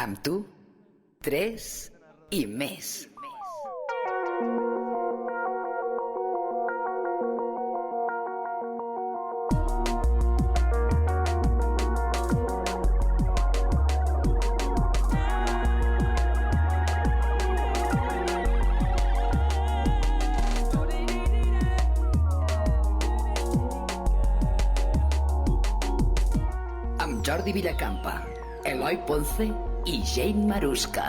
Amb tu, 3 i més. Amb Jordi Villacampa, Eloi Ponce i Jane Maruska.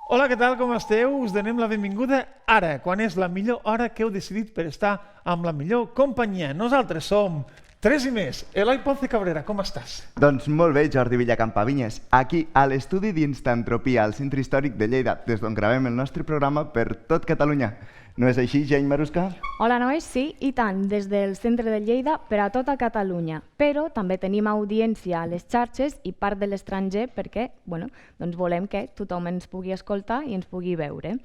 Hola, què tal, com esteu? Us donem la benvinguda ara, quan és la millor hora que heu decidit per estar amb la millor companyia. Nosaltres som 3 i més. Eloi Ponce Cabrera, com estàs? Doncs molt bé, Jordi Villacampa Vinyes, aquí a l'estudi d'Instantropia, al Centre Històric de Lleida, des d'on gravem el nostre programa per tot Catalunya. No és així, Jane Maruska? Hola, nois, sí, i tant, des del centre de Lleida per a tota Catalunya. Però també tenim audiència a les xarxes i part de l'estranger perquè doncs volem que tothom ens pugui escoltar i ens pugui veure.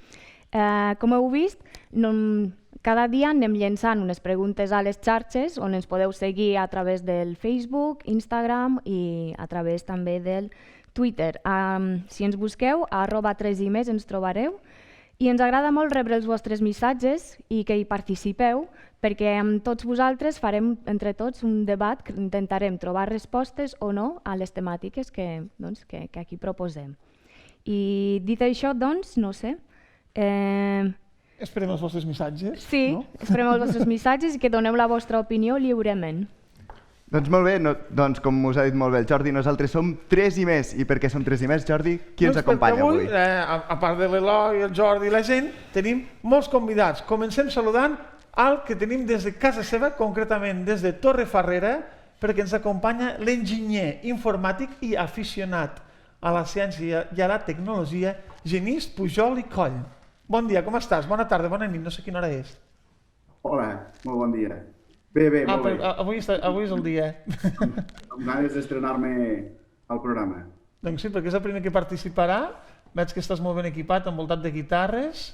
Com heu vist, cada dia anem llençant unes preguntes a les xarxes on ens podeu seguir a través del Facebook, Instagram i a través també del Twitter. Si ens busqueu, a @3i més ens trobareu. I ens agrada molt rebre els vostres missatges i que hi participeu, perquè amb tots vosaltres farem entre tots un debat que intentarem trobar respostes o no a les temàtiques que aquí proposem. I dit això, doncs, no sé... Esperem els vostres missatges. Sí, no? Esperem els vostres missatges i que doneu la vostra opinió lliurement. Doncs molt bé, doncs com us ha dit molt bé el Jordi, nosaltres som 3 i més. I per què som 3 i més, Jordi? Qui ens acompanya avui? A part de l'Eloi, el Jordi i la gent, tenim molts convidats. Comencem saludant al que tenim des de casa seva, concretament des de Torrefarrera, perquè ens acompanya l'enginyer informàtic i aficionat a la ciència i a la tecnologia, Genís Pujol i Coll. Bon dia, com estàs? Bona tarda, bona nit, no sé quina hora és. Hola, molt bon dia. Bé, molt bé. Avui és el dia. Amb ganes d'estrenar-me al programa. Doncs sí, perquè és el primer que participarà. Veig que estàs molt ben equipat, envoltat de guitarres.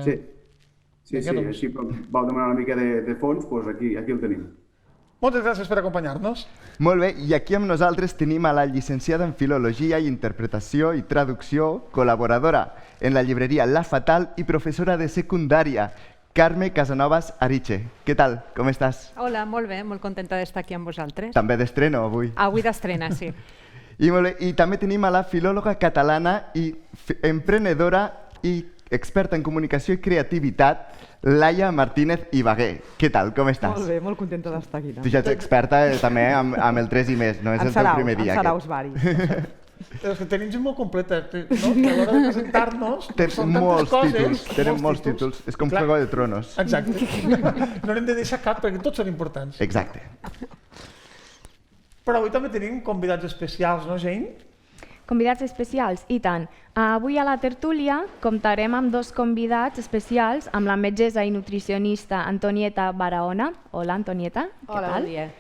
Sí, així vau demanar una mica de fons, doncs aquí el tenim. Moltes gràcies per acompanyar-nos. Molt bé, i aquí amb nosaltres tenim a la llicenciada en Filologia i Interpretació i Traducció, col·laboradora en la llibreria La Fatal i professora de secundària, Carme Casanovas Ariche. Què tal? Com estàs? Hola, molt bé, molt contenta d'estar aquí amb vosaltres. També d'estreno avui. Avui d'estrena, sí. I també tenim a la filòloga catalana i emprenedora i experta en comunicació i creativitat, Laia Martínez Ibagué. Què tal? Com estàs? Molt bé, molt contenta d'estar aquí. Tu ja ets experta també amb el 3 i més, no és el teu primer dia. En saraus varis. És que tenim gent molt completa, no? Que a l'hora de presentar-nos són tantes coses. Tenen molts títols, és com Juego de Tronos. Exacte. No n'hem de deixar cap perquè tots són importants. Exacte. Però avui també tenim convidats especials, no, Jane? Convidats especials, i tant. Avui a la tertúlia comptarem amb 2 convidats especials, amb la metgessa i nutricionista Antonieta Barahona. Hola, Antonieta. Hola, bon dia.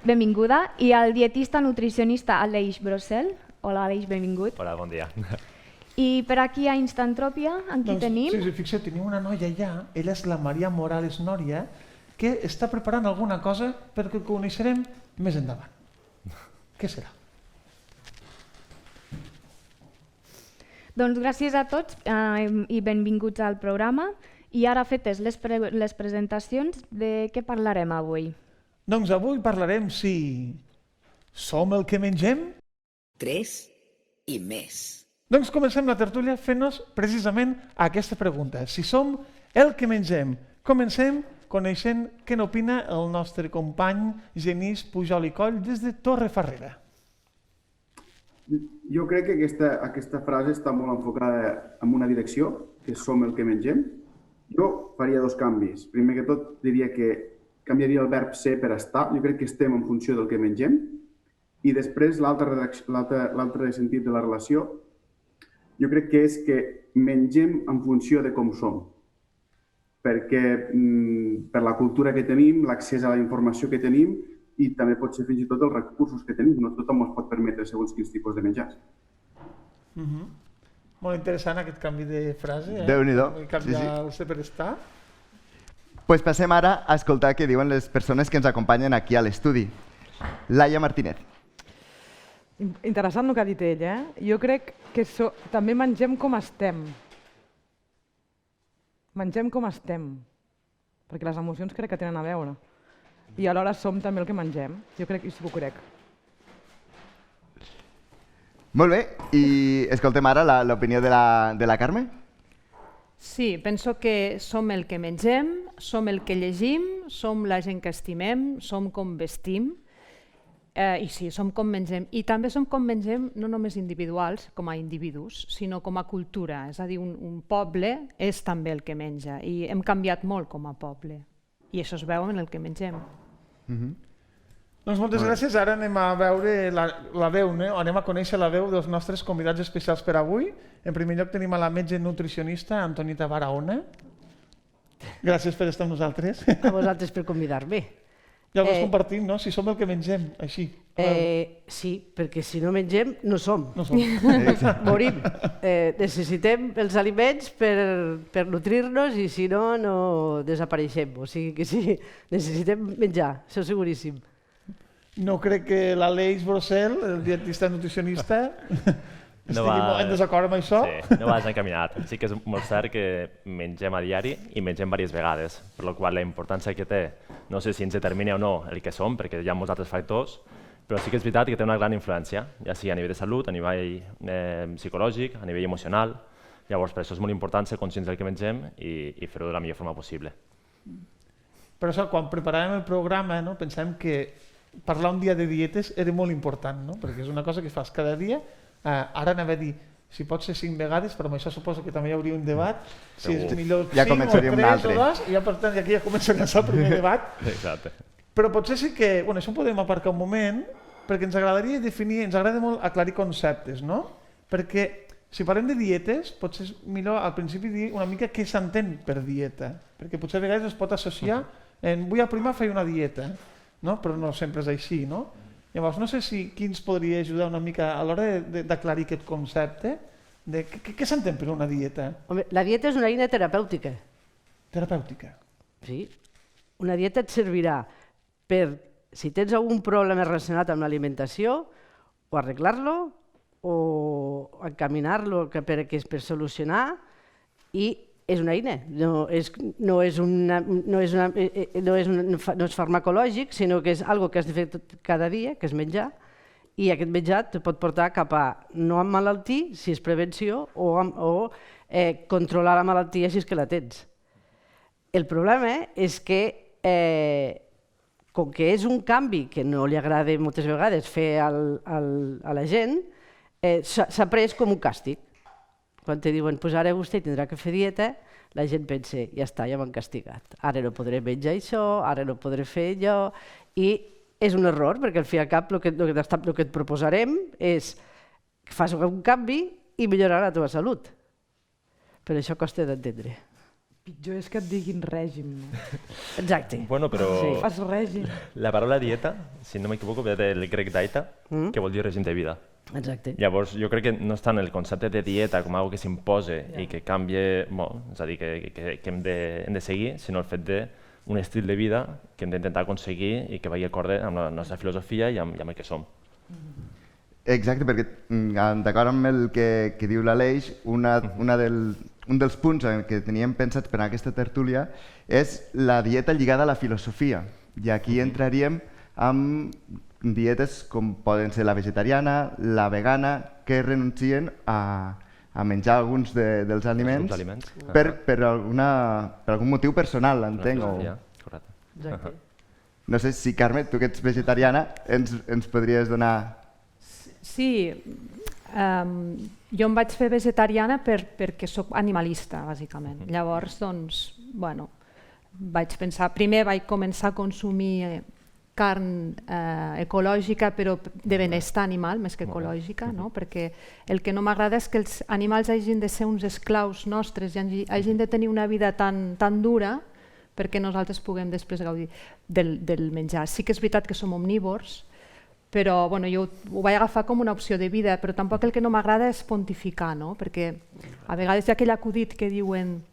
Benvinguda. I el dietista nutricionista Aleix Brossel. Hola, Aleix, benvingut. Hola, bon dia. I per aquí a Instantropia, en qui tenim? Sí, fixeu, tenim una noia allà, ella és la Maria Morales Nòria, que està preparant alguna cosa perquè ho coneixerem més endavant. Què serà? Doncs gràcies a tots i benvinguts al programa. I ara fetes les presentacions, de què parlarem avui? Doncs avui parlarem si som el que mengem? 3 i més. Doncs comencem la tertúlia fent-nos precisament aquesta pregunta. Si som el que mengem, comencem coneixent què n'opina el nostre company Genís Pujol i Coll des de Torrefarrera. Jo crec que aquesta frase està molt enfocada en una direcció, que som el que mengem. Jo faria 2 canvis. Primer que tot diria que canviaria el verb ser per estar. Jo crec que estem en funció del que mengem. I després l'altre sentit de la relació, jo crec que és que mengem en funció de com som. Perquè per la cultura que tenim, l'accés a la informació que tenim i també pot ser fins i tot els recursos que tenim. No tothom es pot permetre segons quins tipus de menjars. Molt interessant aquest canvi de frase. Déu-n'hi-do. Canviar el ser per estar. Pues passem ara a escoltar què diuen les persones que ens acompanyen aquí a l'estudi. Laia Martínez. Interessant el que ha dit ell, eh? Jo crec que també mengem com estem. Mengem com estem. Perquè les emocions crec que tenen a veure. I alhora som també el que mengem. Jo crec que sí que ho crec. Molt bé, i escoltem ara l'opinió de la Carme. Sí, penso que som el que mengem, som el que llegim, som la gent que estimem, som com vestim, i sí, som com mengem. I també som com mengem no només individuals, com a individus, sinó com a cultura. És a dir, un poble és també el que menja, i hem canviat molt com a poble. I això es veu en el que mengem. Doncs moltes gràcies. Ara anem a veure la veu, anem a conèixer la veu dels nostres convidats especials per avui. En primer lloc tenim a la metge nutricionista Antonita Barahona. Gràcies per estar amb nosaltres. A vosaltres per convidar-me. Ja ho vas compartint, no? Si som el que mengem, així. Sí, perquè si no mengem, no som. No som. Morim. Necessitem els aliments per nutrir-nos i si no, no desapareixem. O sigui que sí, necessitem menjar, això seguríssim. No crec que l'Aleix Brossel, el dietista nutricionista, estigui molt en desacord amb això. Sí, no vas encaminat. Sí que és molt cert que mengem a diari i mengem diverses vegades, per la qual la importància que té, no sé si ens determina o no el que som, perquè hi ha molts altres factors, però sí que és veritat que té una gran influència, ja sigui a nivell de salut, a nivell psicològic, a nivell emocional. Llavors, per això és molt important ser conscients del que mengem i fer-ho de la millor forma possible. Per això, quan preparàvem el programa, pensàvem que parlar un dia de dietes era molt important, perquè és una cosa que fas cada dia. Ara anava a dir, si pot ser 5 vegades, però amb això suposo que també hi hauria un debat, si és millor 5 o 3 o 2, i per tant aquí ja començaria el primer debat. Exacte. Però potser sí que, això ho podem aparcar un moment, perquè ens agradaria definir, ens agrada molt aclarir conceptes, no? Perquè si parlem de dietes, potser és millor al principi dir una mica què s'entén per dieta, perquè potser a vegades es pot associar en vull aprimar a fer una dieta, però no sempre és així, no? Llavors, no sé qui ens podria ajudar una mica a l'hora d'aclarir aquest concepte de què s'entén per una dieta? Home, la dieta és una eina terapèutica. Terapèutica? Sí. Una dieta et servirà per, si tens algun problema relacionat amb l'alimentació, o arreglar-lo, o encaminar-lo per solucionar, i és una eina, no és farmacològic, sinó que és una cosa que has de fer cada dia, que és menjar, i aquest menjar te pot portar cap a no emmalaltir, si és prevenció, o controlar la malaltia si és que la tens. El problema és que, com que és un canvi que no li agrada moltes vegades fer a la gent, s'ha pres com un càstig. Quan te diuen, doncs ara vostè tindrà que fer dieta, la gent pensa, ja està, ja m'han castigat. Ara no podré menjar això, ara no podré fer allò. I és un error, perquè al fi i al cap el que et proposarem és que fas un canvi i millorarà la teva salut. Però això costa d'entendre. Pitjor és que et diguin règim. Exacte. Bueno, però fas règim. La paraula dieta, si no m'equivoco, ve del grec daita, que vol dir règim de vida. Exacte. Llavors, jo crec que no està en el concepte de dieta com algo que s'imposa i que canvia, és a dir, que hem de seguir, sinó el fet d'un estil de vida que hem d'intentar aconseguir i que vagi acorde amb la nostra filosofia i amb el que som. Exacte, perquè d'acord amb el que diu l'Aleix, un dels punts que teníem pensats per a aquesta tertúlia és la dieta lligada a la filosofia. I aquí entraríem amb dietes com poden ser la vegetariana, la vegana, que renuncien a menjar alguns dels aliments per algun motiu personal, entenc. Correcte. No sé si, Carme, tu que ets vegetariana, ens podries donar... Sí, jo em vaig fer vegetariana perquè soc animalista, bàsicament. Llavors, doncs, bueno, vaig pensar, primer vaig començar a consumir carn ecològica, però de benestar animal més que ecològica, perquè el que no m'agrada és que els animals hagin de ser uns esclaus nostres i hagin de tenir una vida tan dura perquè nosaltres puguem després gaudir del menjar. Sí que és veritat que som omnívors, però jo ho vaig agafar com una opció de vida, però tampoc el que no m'agrada és pontificar, perquè a vegades hi ha aquell acudit que diuen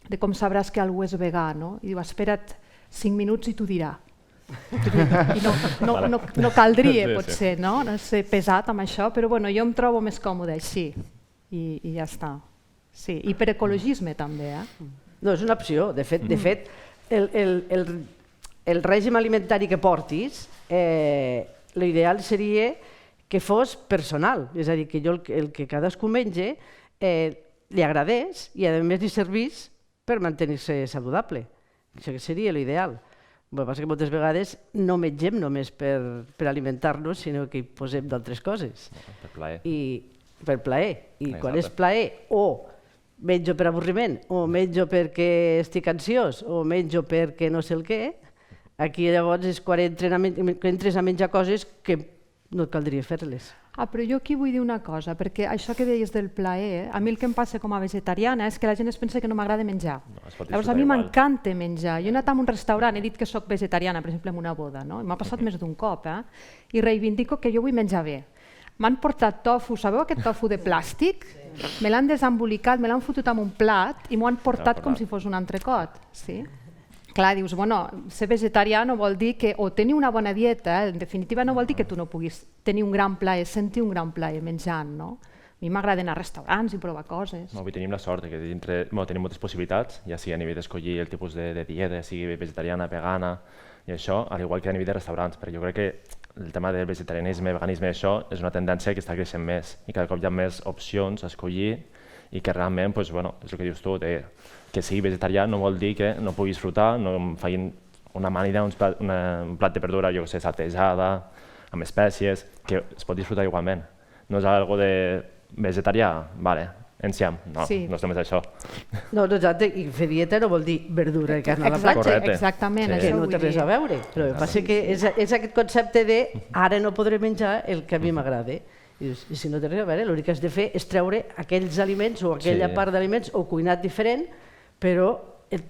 de com sabràs que algú és vegà, i diu espera't 5 minuts i t'ho dirà. I no caldria, potser, no ser pesat amb això, però bueno, jo em trobo més còmode així i ja està. Sí, i per ecologisme també. No, és una opció. De fet, el règim alimentari que portis, l'ideal seria que fos personal, és a dir, que el que cadascú menja li agradés i a més li servís per mantenir-se saludable. Això seria l'ideal. El que passa que moltes vegades no mengem només per alimentar-nos, sinó que hi posem d'altres coses. Per plaer. Per plaer. I quan és plaer o menjo per avorriment, o menjo perquè estic ansiós, o menjo perquè no sé el què, aquí llavors és quan entres a menjar coses que no et caldria fer-les. Però jo aquí vull dir una cosa, perquè això que deies del plaer, a mi el que em passa com a vegetariana és que la gent es pensa que no m'agrada menjar. Llavors a mi m'encanta menjar. Jo he anat a un restaurant, he dit que soc vegetariana, per exemple en una boda, m'ha passat més d'un cop, i reivindico que jo vull menjar bé. M'han portat tofu, sabeu aquest tofu de plàstic? Me l'han desembolicat, me l'han fotut en un plat i m'ho han portat com si fos un entrecot. Clar, dius, bueno, ser vegetarià no vol dir que, o tenir una bona dieta, en definitiva no vol dir que tu no puguis tenir un gran plaer, sentir un gran plaer menjant, no? A mi m'agrada anar a restaurants i provar coses. Avui tenim la sort que tenim moltes possibilitats, ja sigui a nivell d'escollir el tipus de dieta, sigui vegetariana, vegana, i això, al igual que a nivell de restaurants, perquè jo crec que el tema del vegetarianisme, veganisme, això és una tendència que està creixent més i cada cop hi ha més opcions a escollir i que realment, és el que dius tu, que sigui vegetarià no vol dir que no puguis frutar, no em facin una amanida, un plat de verdura, jo que sé, saltejada, amb espècies, que es pot disfrutar igualment. No és algo de vegetarià, vale, enciam, no és només això. No, exacte, i fer dieta no vol dir verdura i carn a la planxa. Exactament, que no té res a veure. Però el que passa que és aquest concepte de ara no podré menjar el que a mi m'agrada. I si no té res a veure, l'únic que has de fer és treure aquells aliments o aquella part d'aliments o cuinat diferent, però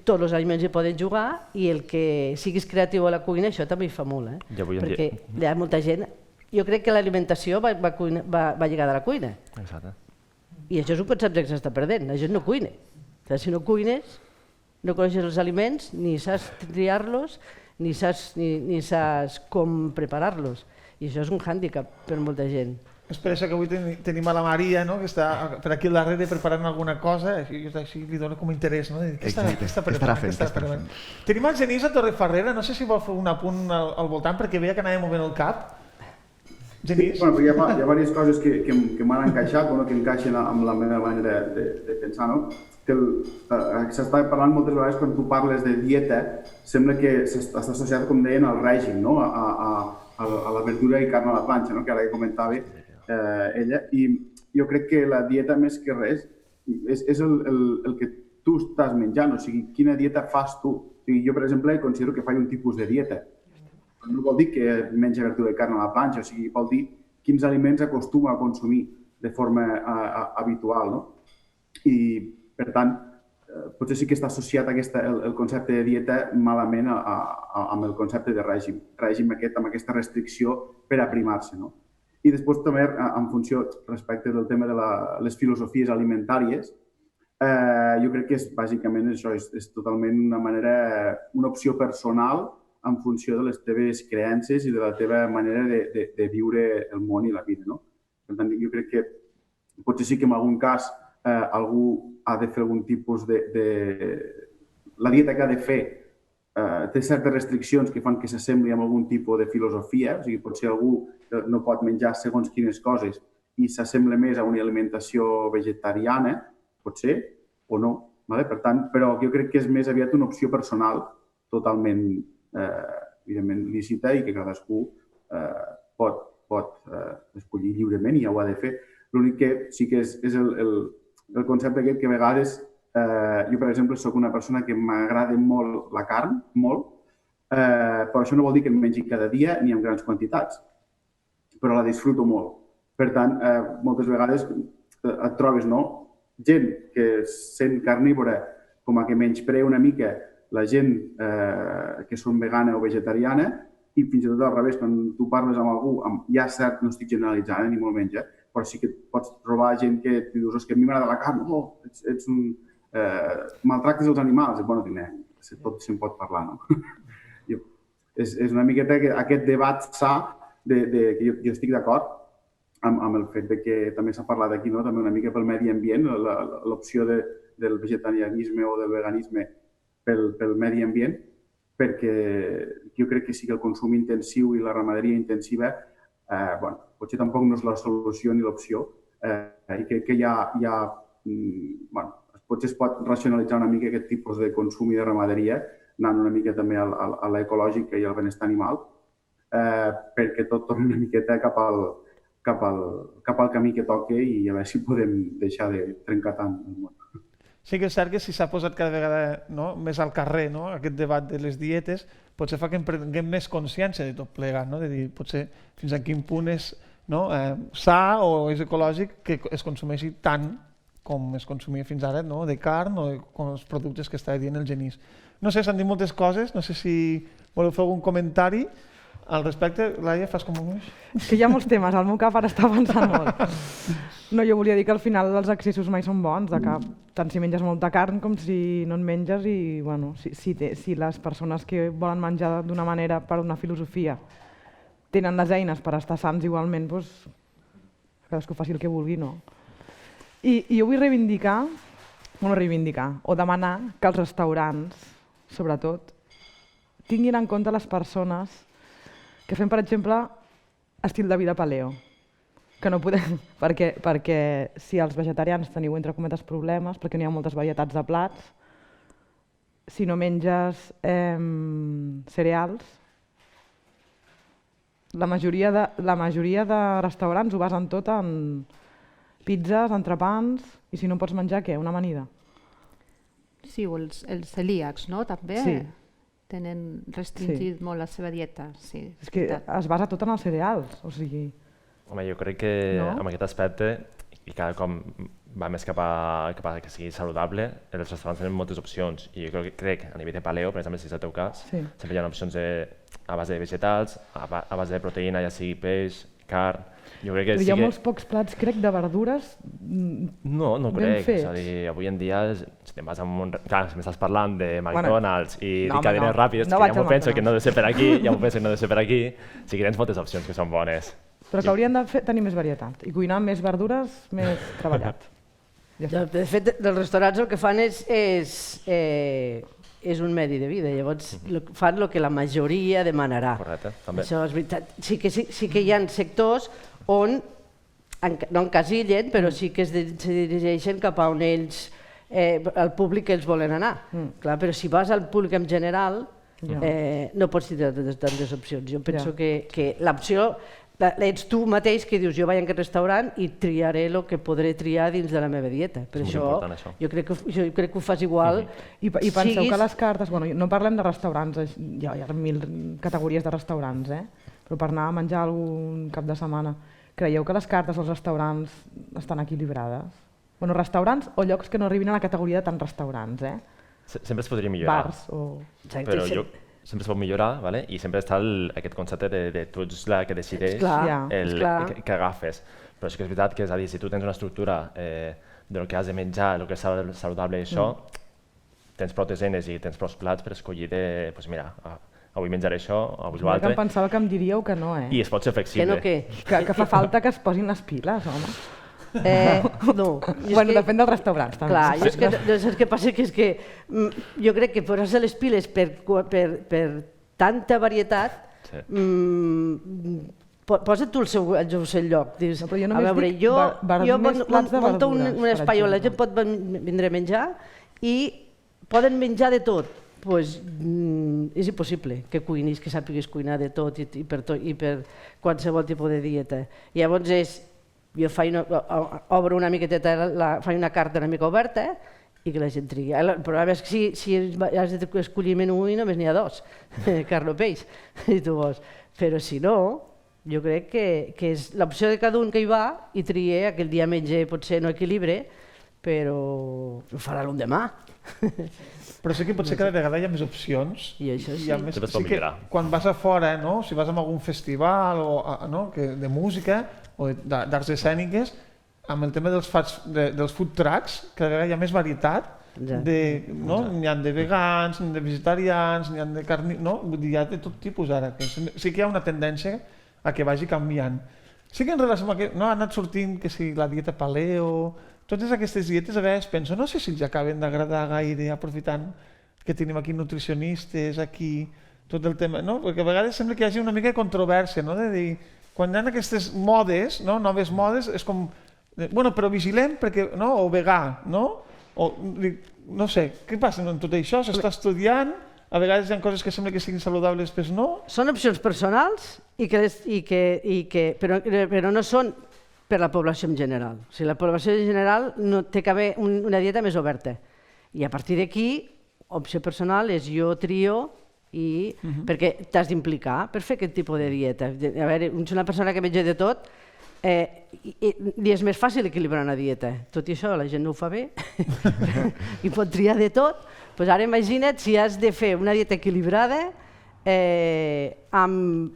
tots els aliments hi poden jugar i el que siguis creatiu a la cuina, això també hi fa molt. Perquè hi ha molta gent... Jo crec que l'alimentació va lligada a la cuina. Exacte. I això és un concepte que s'està perdent. La gent no cuina. Si no cuines, no coneixes els aliments, ni saps triar-los, ni saps com preparar-los. I això és un hàndicap per molta gent. És per això que avui tenim a la Maria, que està per aquí al darrere preparant alguna cosa, i així li dona com interès, no? Què està preparant? Tenim el Genís a Torrefarrera, no sé si vol fer un apunt al voltant, perquè veia que anava movent el cap. Genís? Hi ha diverses coses que m'han encaixat, que encaixen amb la meva manera de pensar, no? S'està parlant moltes vegades quan tu parles de dieta, sembla que està associat, com deien, al règim, no? A la verdura i carn a la planxa, que ara comentava ella, i jo crec que la dieta més que res és el que tu estàs menjant, o sigui, quina dieta fas tu. Jo, per exemple, considero que faig un tipus de dieta. No vol dir que menja verdura i carn a la planxa, o sigui, vol dir quins aliments acostuma a consumir de forma habitual, no? I, per tant, potser sí que està associat el concepte de dieta malament amb el concepte de règim amb aquesta restricció per aprimar-se, no? I després també, en funció respecte del tema de les filosofies alimentàries, jo crec que bàsicament això és totalment una opció personal en funció de les teves creences i de la teva manera de viure el món i la vida, no? Per tant, jo crec que potser sí que en algun cas algú ha de fer algun tipus la dieta que ha de fer té certes restriccions que fan que s'assembli amb algun tipus de filosofia, o sigui, potser algú no pot menjar segons quines coses i s'assembla més a una alimentació vegetariana, potser, o no. Per tant, però jo crec que és més aviat una opció personal totalment, evidentment, lícita i que cadascú pot escollir lliurement i ja ho ha de fer. L'únic que sí que és el concepte aquest que a vegades jo, per exemple, soc una persona que m'agrada molt la carn, molt, però això no vol dir que en mengi cada dia ni en grans quantitats, però la disfruto molt. Per tant, moltes vegades et trobes gent que sent carnívora com a que menysprea una mica la gent que són vegana o vegetariana i fins i tot al revés, quan tu parles amb algú, ja cert, no estic generalitzant ni molt menys, però sí que pots trobar gent que dius, és que a mi m'agrada la carn, ets un... maltractes els animals, bueno, tot se'n pot parlar, no? és una miqueta aquest debat sa que jo estic d'acord amb el fet de que també s'ha parlat aquí, no? També una mica pel medi ambient, l'opció del vegetarianisme o del veganisme pel medi ambient, perquè jo crec que sí que el consum intensiu i la ramaderia intensiva potser tampoc no és la solució ni l'opció, i crec que potser es pot racionalitzar una mica aquest tipus de consum i de ramaderia, anant una mica també a l'ecològic i al benestar animal, perquè tot torna una miqueta cap al camí que toca i a veure si podem deixar de trencar tant el món. Sí que és cert que si s'ha posat cada vegada més al carrer aquest debat de les dietes, potser fa que en prenguem més consciència de tot plegat, de dir potser fins a quin punt és sa o és ecològic que es consumeixi tant com es consumia fins ara, de carn o com els productes que estava dient el Genís. No sé, s'han dit moltes coses, no sé si voleu fer algun comentari al respecte. Laia, fas com un uix? És que hi ha molts temes, el meu cap ara està avançant molt. No, jo volia dir que al final els excessos mai són bons, tant si menges molta carn com si no en menges, i si les persones que volen menjar d'una manera per una filosofia tenen les eines per estar sants igualment, doncs cadascú faci el que vulgui, no? I jo vull reivindicar o demanar que els restaurants, sobretot, tinguin en compte les persones que fem, per exemple, estil de vida paleo, que no podem, perquè si els vegetarians teniu entre cometes problemes, perquè n'hi ha moltes varietats de plats, si no menges cereals, la majoria de restaurants ho basen tot en pizzas, entrepans, i si no pots menjar, què? Una amanida. Sí, o els celíacs, no? També tenen restringit molt la seva dieta. És que es basa tot en els cereals, o sigui... Home, jo crec que en aquest aspecte, i cada cop va més cap a que sigui saludable, els restaurants tenen moltes opcions, i jo crec que a nivell de paleo, per exemple, si és el teu cas, sempre hi ha opcions a base de vegetals, a base de proteïna, ja sigui peix, carn... Però hi ha molts pocs plats, crec, de verdures ben fets. No crec, és a dir, avui en dia, si te'n vas a un... Clar, si m'estàs parlant de McDonald's i de cadenes ràpides, que ja m'ho penso que no ha de ser per aquí, sí que tens moltes opcions que són bones. Però que haurien de tenir més varietat i cuinar més verdures, més treballat. De fet, els restaurants el que fan és un medi de vida, llavors fan el que la majoria demanarà. Correcte, també. Això és veritat. Sí que hi ha sectors on, no encasillen, però sí que es dirigeixen cap a on ells, el públic que ells volen anar. Clar, però si vas al públic en general, no pots tindre tantes opcions. Jo penso que l'opció ets tu mateix que dius jo vaig a aquest restaurant i triaré el que podré triar dins de la meva dieta. Per això jo crec que ho fas igual. I penseu que les cartes, no parlem de restaurants, hi ha 1000 categories de restaurants, però per anar a menjar algun cap de setmana, creieu que les cartes als restaurants estan equilibrades? Bueno, restaurants o llocs que no arribin a la categoria de tants restaurants, Sempre es podria millorar. Bars o... Però sempre es pot millorar, i sempre està aquest concepte de tu ets la que decideix que agafes. Però sí que és veritat que, és a dir, si tu tens una estructura del que has de menjar, el que és saludable i això, tens prou eines i tens prou plats per escollir doncs mira, avui menjaré això, avui l'altre. Em pensava que em diríeu que no, I es pot ser flexible. Que fa falta que es posin les piles, home. No. Bueno, depèn dels restaurants, també. Clar, el que passa és que jo crec que posar-se les piles per tanta varietat, posa't tu el seu lloc. A veure, jo monto un espai on la gent pot vindre a menjar i poden menjar de tot. Doncs és impossible que cuinis, que sàpigues cuinar de tot i per qualsevol tipus de dieta. Llavors jo obro una miqueteta, faig una carta una mica oberta i que la gent trigui. El problema és que si has d'escollir menú i només n'hi ha 2, carn o peix, i tu vols. Però si no, jo crec que és l'opció de cada un que hi va i trie, aquell dia menja potser no equilibre, però ho farà l'endemà. Però sí que potser cada vegada hi ha més opcions. I això sí. Sí que quan vas a fora, si vas a algun festival de música o d'arts escèniques, amb el tema dels food trucks, cada vegada hi ha més varietat N'hi ha de vegans, n'hi ha de vegetarians, n'hi ha de carnívors, vull dir, hi ha de tot tipus ara. Sí que hi ha una tendència a que vagi canviant. Sí que en relació amb aquest, ha anat sortint que si la dieta paleo, totes aquestes dietes a vegades penso, no sé si els acaben d'agradar gaire aprofitant que tenim aquí nutricionistes, aquí, tot el tema, no? Perquè a vegades sembla que hi hagi una mica de controvèrsia, no? De dir, quan hi ha aquestes modes, no? Noves modes, és com, bueno, però vigilem perquè, no? O vegà, no? O, no sé, què passa amb tot això? S'està estudiant, a vegades hi ha coses que sembla que siguin saludables, però no. Són opcions personals, però no són per la població en general. O sigui, la població en general no té que haver una dieta més oberta. I a partir d'aquí, opció personal és jo trio perquè t'has d'implicar per fer aquest tipus de dieta. A veure, si una persona que menja de tot, li és més fàcil equilibrar una dieta. Tot i això, la gent no ho fa bé i pot triar de tot. Doncs ara imagina't si has de fer una dieta equilibrada amb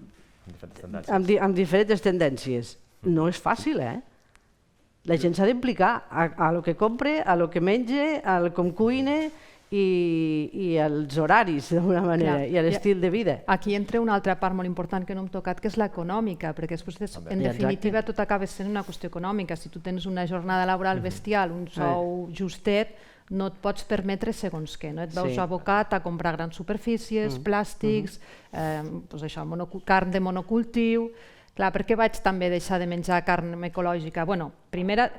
diferents tendències. No és fàcil, La gent s'ha d'implicar a lo que compre, a lo que menja, a com cuina i als horaris, d'alguna manera, i a l'estil de vida. Aquí entra una altra part molt important que no hem tocat, que és l'econòmica, perquè després, en definitiva, tot acaba sent una qüestió econòmica. Si tu tens una jornada laboral bestial, un sou justet, no et pots permetre segons què. Et veus abocat a comprar grans superfícies, plàstics, carn de monocultiu. Clar, per què vaig també deixar de menjar carn ecològica? Bueno, primera,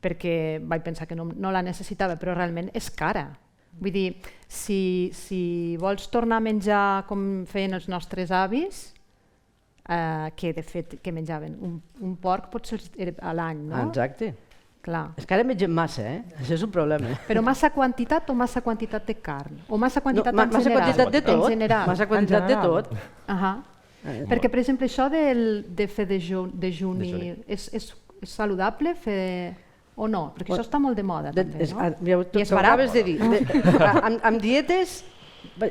perquè vaig pensar que no la necessitava, però realment és cara. Vull dir, si vols tornar a menjar com feien els nostres avis, que de fet menjaven un porc potser a l'any, no? Exacte. Clar. És que ara mengem massa, Això és un problema. Però massa quantitat o massa quantitat de carn? O massa quantitat en general? Massa quantitat de tot. Massa quantitat de tot. Perquè, per exemple, això de fer dejuni és saludable fer o no? Perquè això està molt de moda, també, no? I és barat. Acabes de dir, amb dietes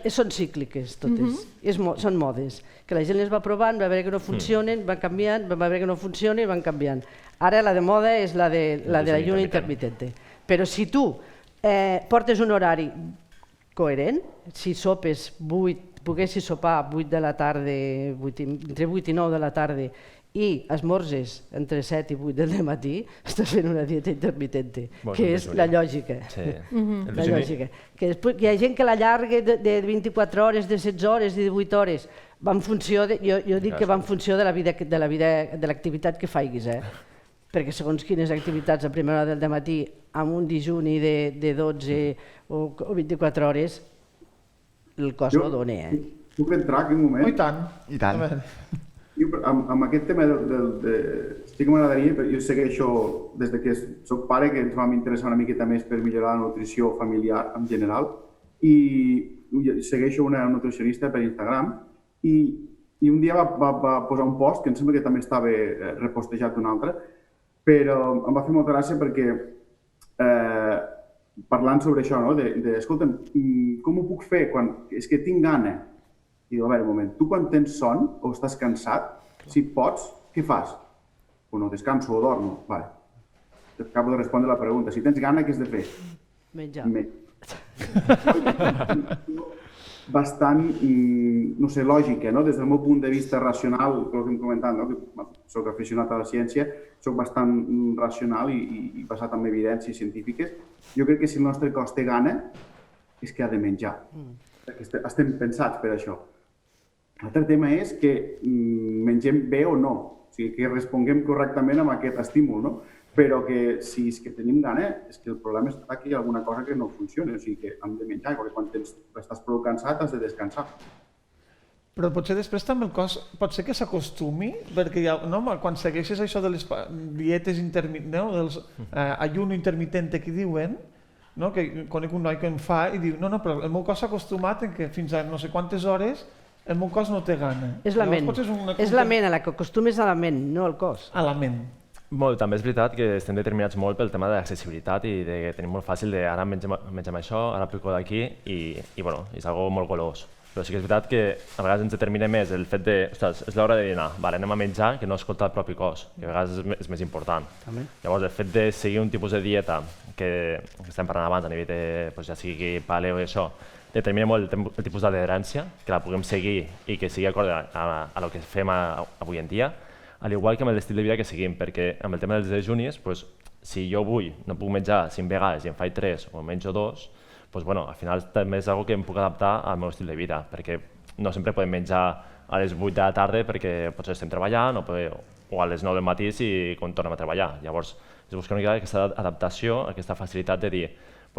són cícliques totes, són modes, que la gent les va provant, va veure que no funcionen, van canviant, va veure que no funcionen i van canviant. Ara la de moda és la de l'ayuno intermitente. Però si tu portes un horari coherent, si sopes 8, poguessis sopar 8 de la tarda, entre 8 i 9 de la tarda, i esmorzes entre 7 i 8 del matí, estàs fent una dieta intermitente, que és la lògica. La lògica. Que hi ha gent que l'allarga de 24 hores, de 16 hores, de 18 hores. Jo dic que va en funció de l'activitat que faiguis, perquè segons quines activitats a primera hora del matí, amb un dijuni de 12 o 24 hores, el cos no dona. Puc entrar aquí un moment? I tant. Amb aquest tema sí que m'agradaria, jo segueixo des que soc pare, que ens vam interessar una miqueta més per millorar la nutrició familiar en general, i segueixo una nutricionista per Instagram, i un dia va posar un post, que em sembla que també estava repostejat un altre, però em va fer molta gràcia perquè parlant sobre això, escolta'm, com ho puc fer quan és que tinc gana? I diu, a veure, un moment, tu quan tens son o estàs cansat, si pots, què fas? Bueno, descanso o dormo. Vale. Acabo de respondre la pregunta. Si tens gana, què has de fer? Menjar. Bastant, no sé, lògica, no? Des del meu punt de vista racional, el que hem comentat, no? Que soc aficionat a la ciència, soc bastant racional i basat en evidències científiques. Jo crec que si el nostre cos té gana, és que ha de menjar. Perquè estem pensats per això. L'altre tema és que mengem bé o no, o sigui, que responguem correctament amb aquest estímul, no? Però que si és que tenim gana, és que el problema està que hi ha alguna cosa que no funciona, o sigui que hem de menjar, perquè quan estàs prou cansat has de descansar. Però potser després també el cos pot ser que s'acostumi, perquè quan segueixes això de les dietes intermitents, dels ayuno intermitente que diuen, que conec un noi que en fa i diu, no, però el meu cos s'ha acostumat que fins a no sé quantes hores el meu cos no té gana. És la ment, a la que acostumes a la ment, no al cos. A la ment. També és veritat que estem determinats molt pel tema de l'accessibilitat i que tenim molt fàcil de ara mengem això, ara pico d'aquí i és algo molt golós. Però sí que és veritat que a vegades ens determina més el fet de, ostres, és l'hora de dinar, vale, anem a menjar, que no escoltar el propi cos, que a vegades és més important. Llavors, el fet de seguir un tipus de dieta, que estem parlant abans a nivell de, ja sigui paleo i això, determina molt el tipus d'adherència, que la puguem seguir i que sigui acord a lo que fem avui en dia, al igual que amb l'estil de vida que seguim, perquè amb el tema dels dejunis, si jo avui no puc menjar 5 vegades i en faig 3 o menjo 2, al final també és una cosa que em puc adaptar al meu estil de vida, perquè no sempre podem menjar a les 8 de la tarda perquè potser estem treballant o a les 9 del matí quan tornem a treballar. Llavors, és buscar una mica aquesta adaptació, aquesta facilitat de dir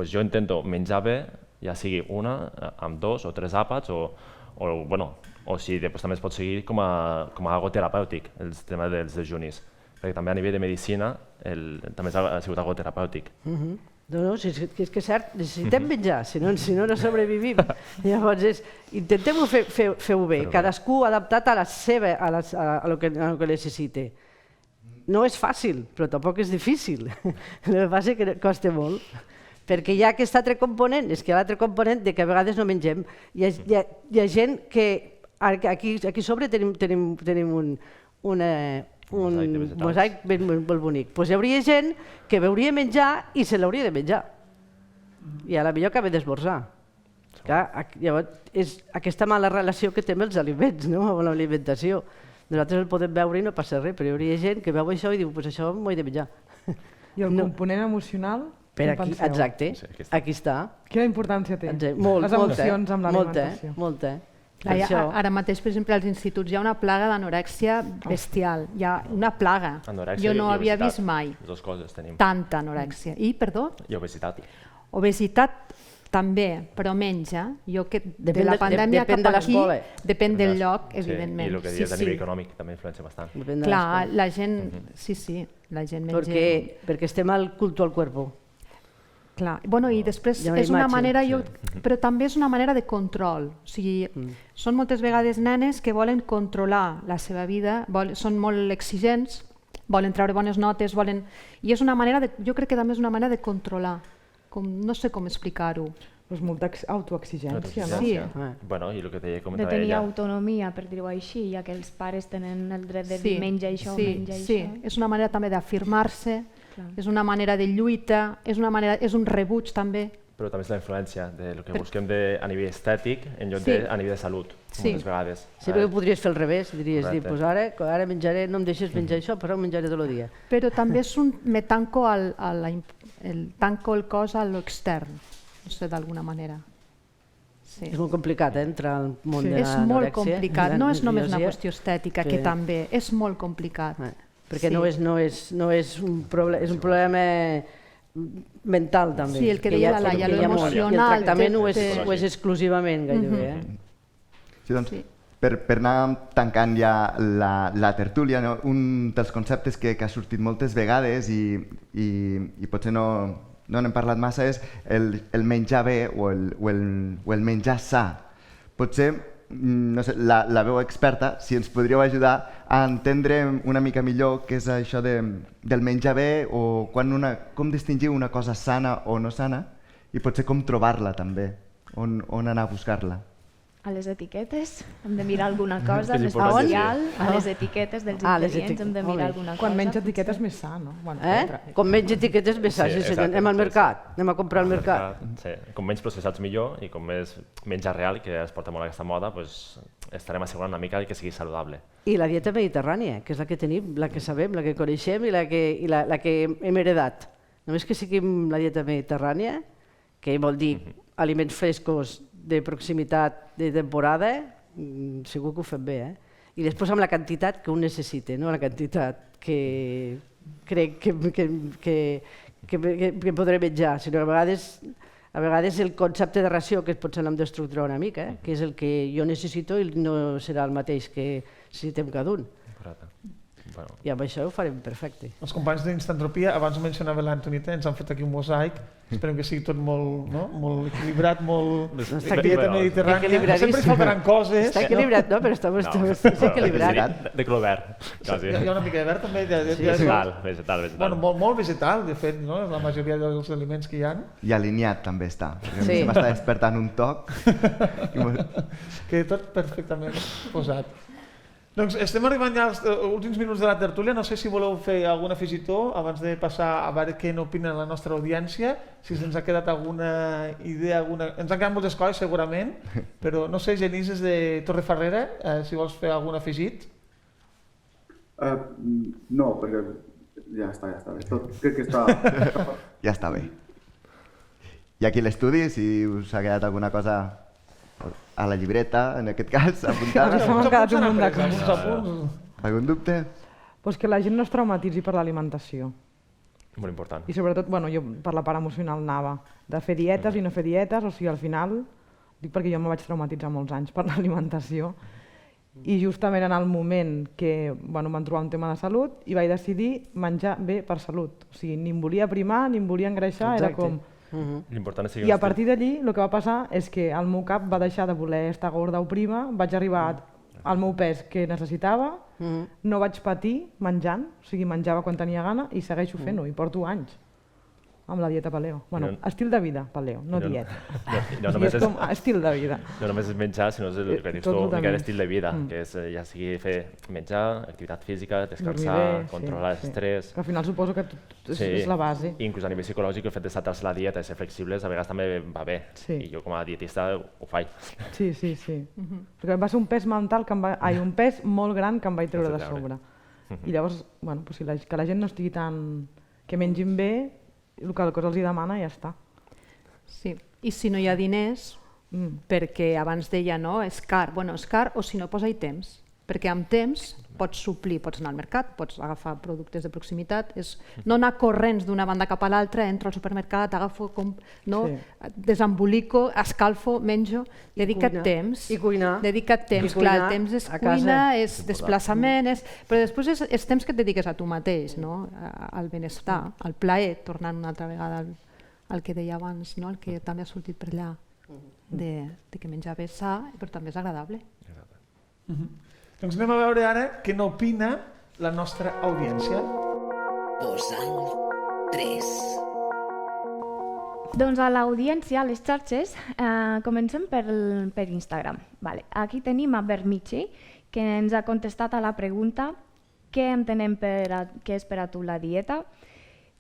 jo intento menjar bé, ja sigui una, amb 2 o 3 àpats, o si després també es pot seguir com a algo terapèutic, el tema dels dejunis, perquè també a nivell de medicina també ha sigut algo terapèutic. No, és que és cert, necessitem menjar, si no sobrevivim. Llavors, intentem-ho fer-ho bé, cadascú adaptat a lo que necessite. No és fàcil, però tampoc és difícil. El que passa és que costa molt, perquè hi ha aquest altre component, és que hi ha l'altre component de que a vegades no mengem. Hi ha gent que, aquí a sobre tenim un mosaic molt bonic. Hi hauria gent que veuria menjar i se l'hauria de menjar. I a la millor acaba d'esmorzar. Llavors, és aquesta mala relació que té amb els aliments, amb l'alimentació. Nosaltres el podem veure i no passa res, però hi hauria gent que veu això i diu, això m'ho he de menjar. I el component emocional? Exacte, aquí està. Quina importància té? Les emocions amb l'alimentació? Molta. Ara mateix, per exemple, als instituts hi ha una plaga d'anorèxia bestial. Hi ha una plaga. Jo no havia vist mai tanta anorèxia. I obesitat. Obesitat també, però menja. De la pandèmia cap aquí, depèn del lloc, evidentment. I el que dius a nivell econòmic també influencia bastant. Clar, la gent, la gent menja. Perquè estem al culto al cuerpo. Clar, i després és una manera, però també és una manera de control. O sigui, són moltes vegades nenes que volen controlar la seva vida, són molt exigents, volen treure bones notes, i és una manera, jo crec que també és una manera de controlar, no sé com explicar-ho. És molta autoexigència, no? Sí. I el que deia, de tenir autonomia, per dir-ho així, ja que els pares tenen el dret de dir menja això, menja això. Sí, és una manera també d'afirmar-se, és una manera de lluita, és un rebuig també. Però també és la influència del que busquem a nivell estètic en lloc de a nivell de salut, moltes vegades. Sí, perquè podries fer al revés, diries, ara menjaré, no em deixes menjar això, però menjaré tot el dia. Però també me tanco el cos a l'extern, no sé, d'alguna manera. És molt complicat, entrar al món de l'anorèxia. És molt complicat, no és només una qüestió estètica, que també, és molt complicat. Perquè no és un problema, és un problema mental també. Sí, el que deia la Laia, l'emocional. I el tractament ho és exclusivament gairebé. Sí, doncs, per anar tancant ja la tertúlia, un dels conceptes que ha sortit moltes vegades i potser no n'hem parlat massa és el menjar bé o el menjar sa. Potser no sé, la veu experta, si ens podríeu ajudar a entendre una mica millor què és això del menjar bé o com distingir una cosa sana o no sana i potser com trobar-la també, on anar a buscar-la. A les etiquetes hem de mirar alguna cosa, especial, a les etiquetes dels ingredients hem de mirar alguna cosa. Quan menja etiquetes més sa, no? Quan menja etiquetes més sa, anem al mercat, anem a comprar al mercat. Com menys processats millor i com més menjar real, que es porta molt aquesta moda, estarem assegurant una mica que sigui saludable. I la dieta mediterrània, que és la que tenim, la que sabem, la que coneixem i la que hem heredat. Només que siguin la dieta mediterrània, que vol dir aliments frescos, de proximitat, de temporada, segur que ho fem bé. I després amb la quantitat que un necessita, no la quantitat que crec que podré menjar, sinó que a vegades el concepte de ració, que potser l'hem d'estructurar una mica, que és el que jo necessito i no serà el mateix que necessitem cada un. I amb això ho farem perfecte. Els companys d'Instantropia, abans ho mencionava l'Antonita, ens han fet aquí un mosaic. Esperem que sigui tot molt, no? Molt equilibrat, molt dieta mediterrània. Sempre hi faltaran coses. Està equilibrat, no? Però és equilibrat. De color verd, quasi. Hi ha una mica de verd també. Vegetal. Bueno, molt vegetal, de fet, no? La majoria dels aliments que hi ha. I alineat també està. Se m'està despertant un toc. Que tot perfectament posat. Doncs estem arribant ja als últims minuts de la tertúlia. No sé si voleu fer algun afegitó abans de passar a veure què n'opina la nostra audiència, si ens ha quedat alguna idea, ens han quedat moltes coses segurament, però no sé, Genís, des de Torrefarrera, si vols fer algun afegit. No, perquè ja està bé. Crec que està... Ja està bé. I aquí a l'estudi, si us ha quedat alguna cosa a la llibreta, en aquest cas, apuntada. Ens han quedat un munt de coses. Algun dubte? Pues que la gent no es traumatitzi per l'alimentació. Molt important. I sobretot, jo per la part emocional anava de fer dietes i no fer dietes, o sigui, al final, dic perquè jo me vaig traumatitzar molts anys per l'alimentació, i justament en el moment que em van trobar un tema de salut i vaig decidir menjar bé per salut. O sigui, ni em volia primar, ni em volia engreixar, era com... I a partir d'allí el que va passar és que el meu cap va deixar de voler estar gorda o prima, vaig arribar al meu pes que necessitava, no vaig patir menjant, o sigui, menjava quan tenia gana i segueixo fent-ho, i porto anys amb la dieta paleo. Bueno, estil de vida paleo, no dieta. És com estil de vida. No només és menjar, sinó és el que dius tu, una mica d'estil de vida, que és ja sigui fer menjar, activitat física, descansar, controlar l'estrès... Al final suposo que és la base. Inclús a nivell psicològic, el fet de saltar-se la dieta i ser flexibles a vegades també va bé. I jo com a dietista ho faig. Sí. Perquè va ser un pes mental, un pes molt gran que em vaig treure de sobre. I llavors, que la gent no estigui tan... que mengin bé, el que el cos els demana i ja està. Sí, i si no hi ha diners, perquè abans deia, no, és car. Bueno, és car o si no posa-hi temps, perquè amb temps pots suplir, pots anar al mercat, pots agafar productes de proximitat, és no anar corrents d'una banda cap a l'altra, entro al supermercat, agafo, desembolico, escalfo, menjo, dedica't temps. I cuinar. Dedica't temps, clar, el temps és cuina, és desplaçament, però després és temps que et dediques a tu mateix, al benestar, al plaer, tornant una altra vegada al que deia abans, el que també ha sortit per allà, de que menjar bé és sa, però també és agradable. Doncs anem a veure ara què n'opina la nostra audiència. Posal 3. Doncs a l'audiència, a les xarxes, comencem per Instagram. Aquí tenim a Bermichi, que ens ha contestat a la pregunta què entenem què és per a tu la dieta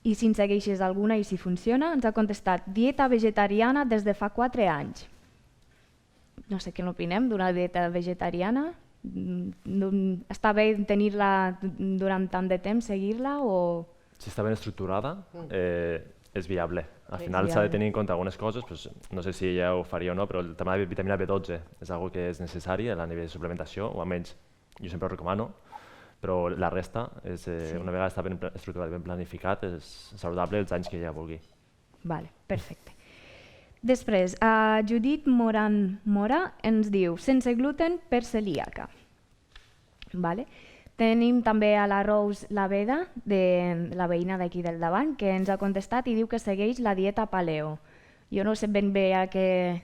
i si en segueixes alguna i si funciona. Ens ha contestat dieta vegetariana des de fa 4 anys. No sé què n'opinem d'una dieta vegetariana. Està bé tenir-la durant tant de temps, seguir-la o... Si està ben estructurada, és viable. Al final s'ha de tenir en compte algunes coses, no sé si ja ho faria o no, però el tema de vitamina B12 és una que és necessari a nivell de suplementació, o almenys jo sempre ho recomano, però la resta, una vegada està ben estructurat i ben planificat, és saludable els anys que ja vulgui. Vale, perfecte. Després, Judit Moran Mora ens diu sense gluten per celíaca. Tenim també a la Rose Laveda, la veïna d'aquí del davant, que ens ha contestat i diu que segueix la dieta paleo. Jo no sé ben bé què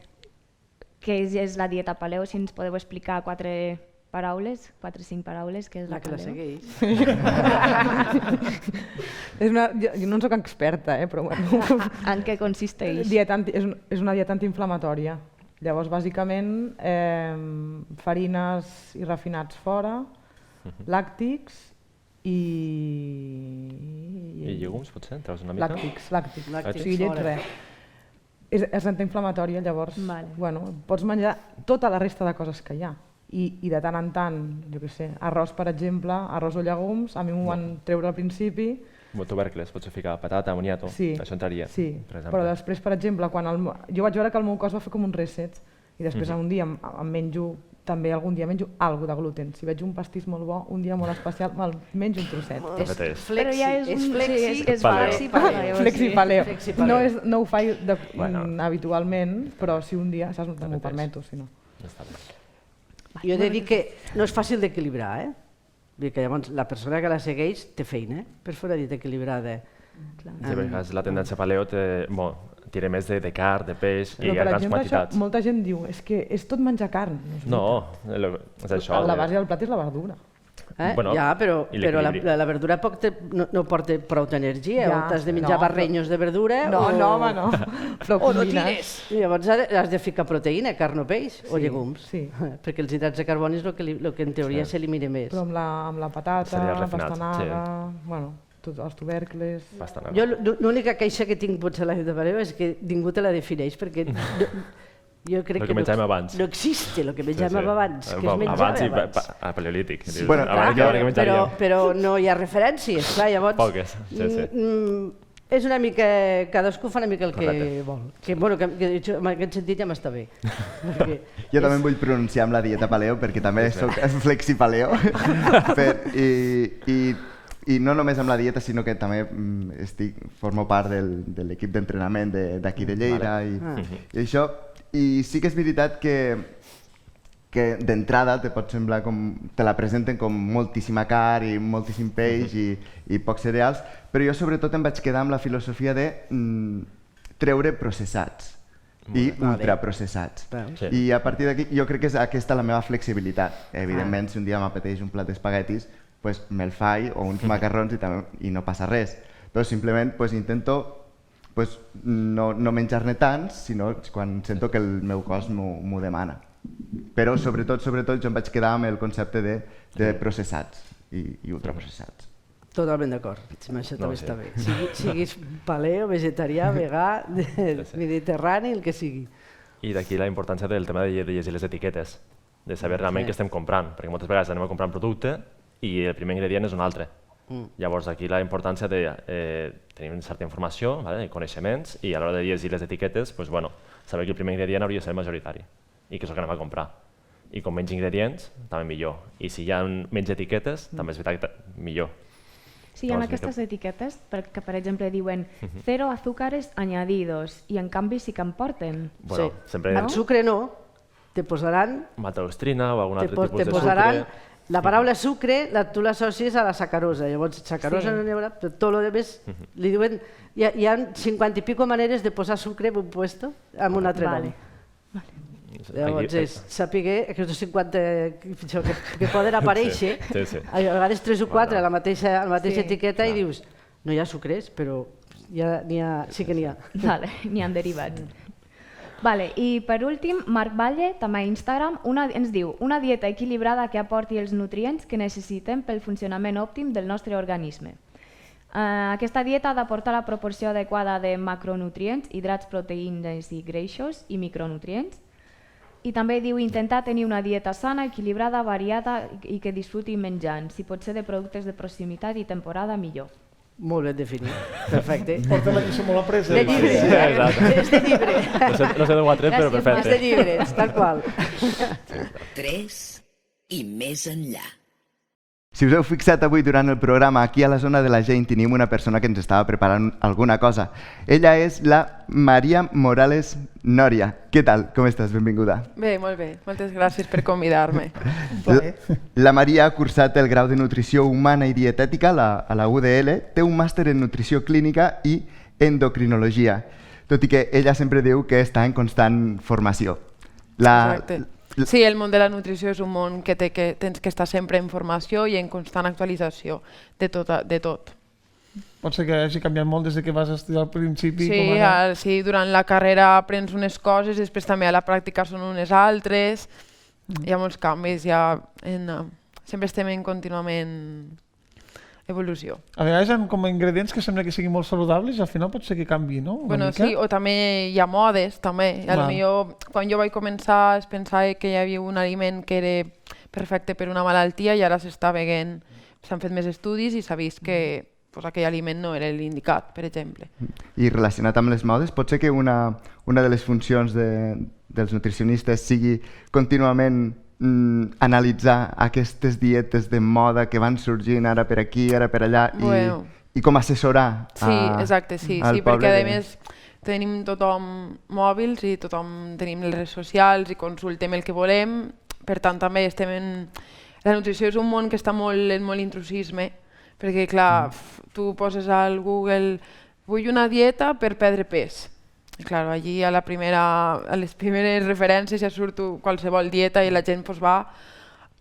és la dieta paleo, si ens podeu explicar 4 paraules, 4 o 5 paraules, què és la paleo? La que la segueix. Jo no en soc experta, però bueno. En què consisteix? És una dieta antiinflamatòria. Llavors, bàsicament, farines i refinats fora, làctics i... I llegums, potser? Treus una mica? Làctics. O sigui, llet res. És antiinflamatòria, llavors pots menjar tota la resta de coses que hi ha. I de tant en tant, jo què sé, arròs, per exemple, arròs o llegums, a mi m'ho van treure al principi. Tubercles, pots ficar patata, moniato, això entraria. Sí, però després, per exemple, jo vaig veure que el meu cos va fer com un reset i després un dia em menjo, també algun dia menjo alguna de gluten. Si veig un pastís molt bo, un dia molt especial, me'l menjo un trosset. És flexi paleo. No ho faig habitualment, però si un dia, saps, no m'ho permeto, si no. Jo he de dir que no és fàcil d'equilibrar, Vull dir que llavors la persona que la segueix té feina per fer una dieta equilibrada. Sí, a vegades la tendència paleo tira més de carn, de peix i Però, a per grans exemple, quantitats. molta gent diu és tot menjar carn. No, és això. La base del plat és la verdura. Bueno, Ja, però i l'equilibri. la verdura no porta prou energia. Ja, O t'has de menjar no, barrenyos de verdura No, o... no, home, no. Però O no combines. tires. I llavors has de ficar proteïna, carn o peix, o Sí, llegums. sí. Perquè els hidrats de carboni és el que en teoria s'elimina més. Però amb la patata, Cereals la refinats, pastanaga, bueno, tots els tubercles... Pastanaga. Jo l'única queixa que tinc potser a la dieta paleo és que ningú te la defineix, perquè jo crec El que menjàvem abans. no existe el que menjàvem abans, que es menjava abans. abans. A paleolític. Bueno, Bueno, abans que Clar, menjaríem. però no hi ha referències, clar, llavors... Poques, sí. És una mica... Cadascú fa una mica el que Correcte. vol. Que en aquest sentit ja m'està bé. Perquè Jo també em vull pronunciar amb la dieta paleo perquè també soc flexipaleo i no només amb la dieta sinó que també formo part de l'equip d'entrenament d'aquí de Lleida i això. I sí que és veritat que d'entrada te pot semblar te la presenten com moltíssima carn i moltíssim peix i pocs cereals, però jo sobretot em vaig quedar amb la filosofia de treure processats i ultraprocessats. Sí. I a partir d'aquí jo crec que és aquesta la meva flexibilitat. Evidentment, si un dia m'apeteix un plat d'espaguetis, pues me'l faig o uns macarrons i no passa res. Però simplement intento no menjar-ne tants, sinó quan sento que el meu cos m'ho demana. Però sobretot jo em vaig quedar amb el concepte de processats i ultraprocessats. Totalment d'acord, això també està bé. Siguis paleo, vegetarià, vegà, mediterrani, el que sigui. I d'aquí la importància del tema de llegir les etiquetes, de saber realment què estem comprant, perquè moltes vegades anem a comprar un producte i el primer ingredient és un altre. Llavors aquí la importància de tenir una certa informació, coneixements, i a l'hora de llegir les etiquetes, saber que el primer ingredient hauria de ser majoritari i que és el que anem a comprar. I com menys ingredients, també millor. I si hi ha menys etiquetes, també és veritat que millor. Sí, hi ha aquestes etiquetes que, per exemple, diuen 0 azúcares añadidos i en canvi sí que en porten. Bueno, sempre... El sucre no, te posaran... Maltodextrina o algun altre tipus de te posaran sucre. La paraula sucre tu l'associes a la sacarosa, llavors sacarosa no n'hi haurà, però tot el rest li diuen... Hi ha 50 i pico maneres de posar sucre en un puesto amb un altre nom. Llavors és saber que els 50 que poden aparèixer, a vegades 3 o 4 a la mateixa etiqueta i dius no hi ha sucres, però sí que n'hi ha. N'hi ha derivats. I per últim, Marc Valle, també a Instagram, ens diu una dieta equilibrada que aporti els nutrients que necessitem pel funcionament òptim del nostre organisme. Aquesta dieta ha d'aportar la proporció adequada de macronutrients, hidrats, proteïnes i greixos i micronutrients. I també diu intentar tenir una dieta sana, equilibrada, variada i que disfruti menjant. Si pot ser de productes de proximitat i temporada, millor. Molt ben definit, perfecte. Porta la lliçó molt apresa. De llibre, és de llibre. No sé d'on ho ha tret, però perfecte. És de llibres, tal qual. 3 i més enllà. Si us heu fixat avui durant el programa, aquí a la zona de la Jane tenim una persona que ens estava preparant alguna cosa. Ella és la Maria Morales Noria. Què tal? Com estàs? Benvinguda. Bé, molt bé. Moltes gràcies per convidar-me. La Maria ha cursat el grau de Nutrició Humana i Dietètica a la UDL, té un màster en Nutrició Clínica i Endocrinologia, tot i que ella sempre diu que està en constant formació. Exacte. Sí, el món de la nutrició és un món que tens que estar sempre en formació i en constant actualització de tot. Pot ser que hagi canviat molt des que vas estudiar al principi. Sí, durant la carrera aprens unes coses, després també a la pràctica són unes altres, hi ha molts canvis, sempre estem en contínuament evolució. A vegades hi ha com ingredients que sembla que siguin molt saludables i al final pot ser que canvi, no? Sí, o també hi ha modes, també. Quan jo vaig començar es pensava que hi havia un aliment que era perfecte per una malaltia i ara s'està veient, s'han fet més estudis i s'ha vist que aquell aliment no era l'indicat, per exemple. I relacionat amb les modes, pot ser que una de les funcions dels nutricionistes sigui contínuament analitzar aquestes dietes de moda que van sorgint ara per aquí, ara per allà i com assessorar Sí, exacte, sí, perquè a més tenim tothom mòbils i tothom tenim les redes socials i consultem el que volem, per tant també estem La nutrició és un món que està en molt intrusisme, perquè clar, tu poses al Google vull una dieta per perdre pes. I clar, allí a les primeres referències ja surt qualsevol dieta i la gent va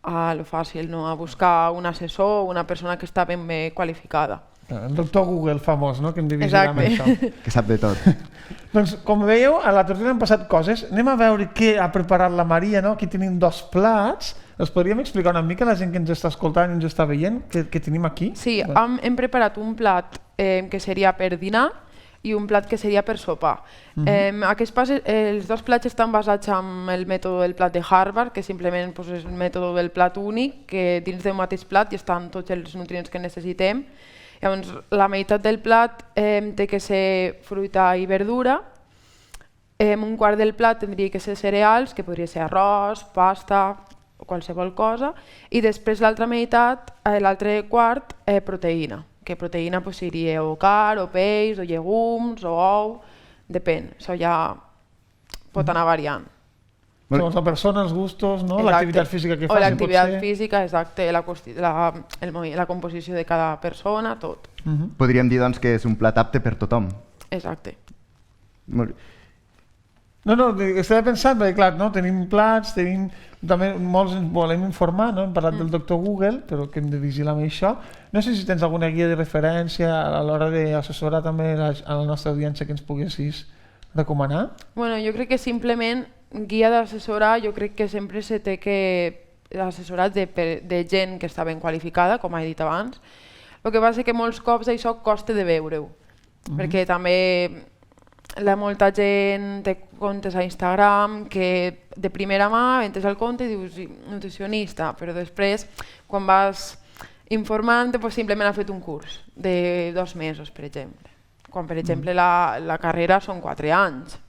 a lo fàcil, a buscar un assessor o una persona que està ben qualificada. El doctor Google famós, no?, que hem de vigilar amb això. Que sap de tot. Doncs, com veieu, a la tertúlia han passat coses. Anem a veure què ha preparat la Maria, no? Aquí tenim 2 plats. Els podríem explicar una mica a la gent que ens està escoltant i ens està veient què tenim aquí? Sí, hem preparat un plat que seria per dinar i un plat que seria per sopar. Els 2 plats estan basats en el mètode del plat de Harvard, que simplement és el mètode del plat únic, que dins d'un mateix plat hi estan tots els nutrients que necessitem. Llavors, la meitat del plat té que ser fruita i verdura, un quart del plat tindria que ser cereals, que podria ser arròs, pasta o qualsevol cosa, i després l'altra meitat, l'altre quart, proteïna, que proteïna seria o carn, o peix, o llegums, o ou, depèn, això ja pot anar variant. Segons la persona, els gustos, no? L'activitat física que faci, o l'activitat física, exacte, la composició de cada persona, tot. Podríem dir, doncs, que és un plat apte per tothom. Exacte. Molt bé. No, estava pensant, perquè clar, tenim plats, també molts ens volem informar, hem parlat del doctor Google, però que hem de vigilar amb això. No sé si tens alguna guia de referència a l'hora d'assessorar també a la nostra audiència que ens poguessis recomanar? Bueno, jo crec que simplement guia d'assessorar, jo crec que sempre se té que assessorar de gent que està ben qualificada, com he dit abans. El que passa és que molts cops això costa de veure-ho, perquè també molta gent té comptes a Instagram que de primera mà entres al compte i dius nutricionista, però després quan vas informant simplement ha fet un curs de 2 mesos, per exemple. Quan per exemple la carrera són 4 anys.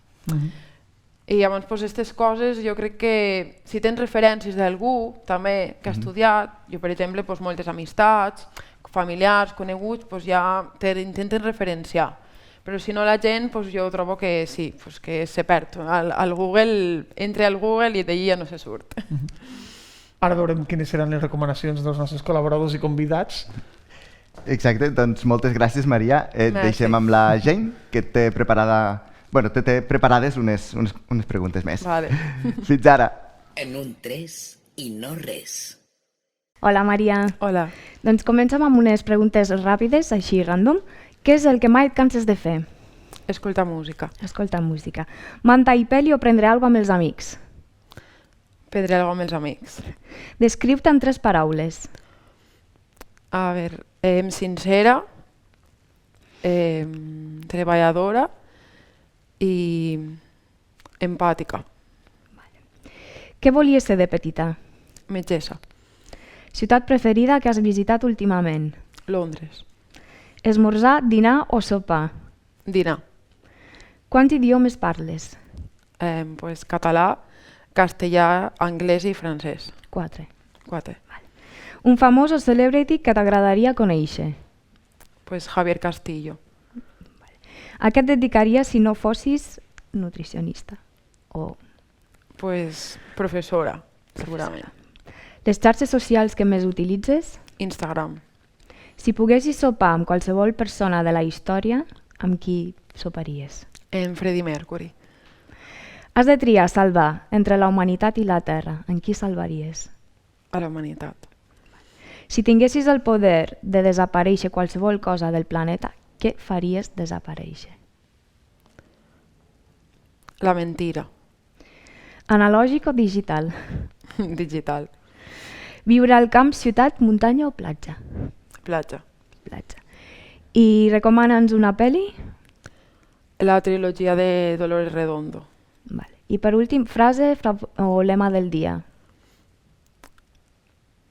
I llavors aquestes coses jo crec que si tens referències d'algú també que ha estudiat, jo per exemple moltes amistats, familiars, coneguts, ja t'intenten referenciar. Però si no la gent, jo trobo que sí, que se perd. Entra al Google i d'allí ja no se surt. Ara veurem quines seran les recomanacions dels nostres col·laboradors i convidats. Exacte, doncs moltes gràcies, Maria. Et deixem amb la Jane, que té preparades unes preguntes més. Vale. Fins ara. En un 3 i no res. Hola, Maria. Hola. Doncs comencem amb unes preguntes ràpides, així random. Què és el que mai et canses de fer? Escoltar música. Escoltar música. Manta i peli o prendre alguna amb els amics? Prendre alguna amb els amics. Descriu-te en 3 paraules. A veure, sincera, treballadora i empàtica. Què volies ser de petita? Metgessa. Ciutat preferida que has visitat últimament? Londres. Esmorzar, dinar o sopar? Dinar. Quants idiomes parles? Català, castellà, anglès i francès. 4. 4. Un famós o celebrity que t'agradaria conèixer? Javier Castillo. A què et dedicaries si no fossis nutricionista? Professora, segurament. Les xarxes socials que més utilitzes? Instagram. Si poguessis sopar amb qualsevol persona de la història, amb qui soparies? En Freddie Mercury. Has de triar salvar entre la humanitat i la Terra. En qui salvaries? A la humanitat. Si tinguessis el poder de desaparèixer qualsevol cosa del planeta, què faries desaparèixer? La mentira. Analògic o digital? Digital. Viure al camp, ciutat, muntanya o platja? Platja. I recomana'ns una pel·li? La trilogia de Dolores Redondo. I per últim, frase o lema del dia?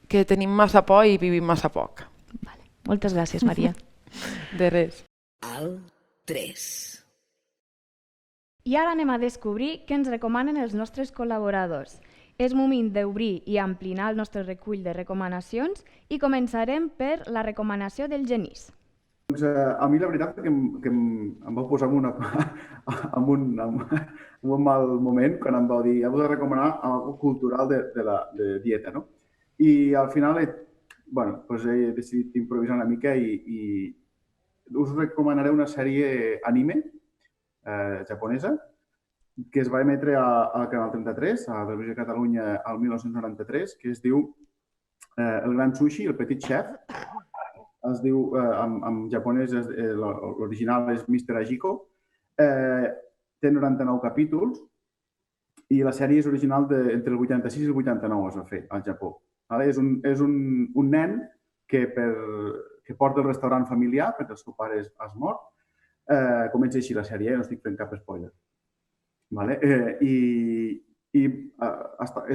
Que tenim massa por i vivim massa poc. Moltes gràcies, Maria. De res. Al 3. I ara anem a descobrir què ens recomanen els nostres col·laboradors. És moment d'obrir i ampliar el nostre recull de recomanacions i començarem per la recomanació del Genís. A mi la veritat que em vau posar en un mal moment quan em vau dir heu de recomanar alguna cultural de dieta, no? I al final he decidit improvisar una mica i us recomanaré una sèrie anime japonesa que es va emetre al Canal 33, a la Televisió de Catalunya, al 1993, que es diu El Gran Sushi, el Petit Chef. Es diu, en japonès, l'original és Mr. Ajiko. Té 99 capítols i la sèrie és original entre el 86 i el 89 es va fer al Japó. És un nen que porta el restaurant familiar perquè el seu pare es mor. Comença així la sèrie, no estic fent cap spoiler. És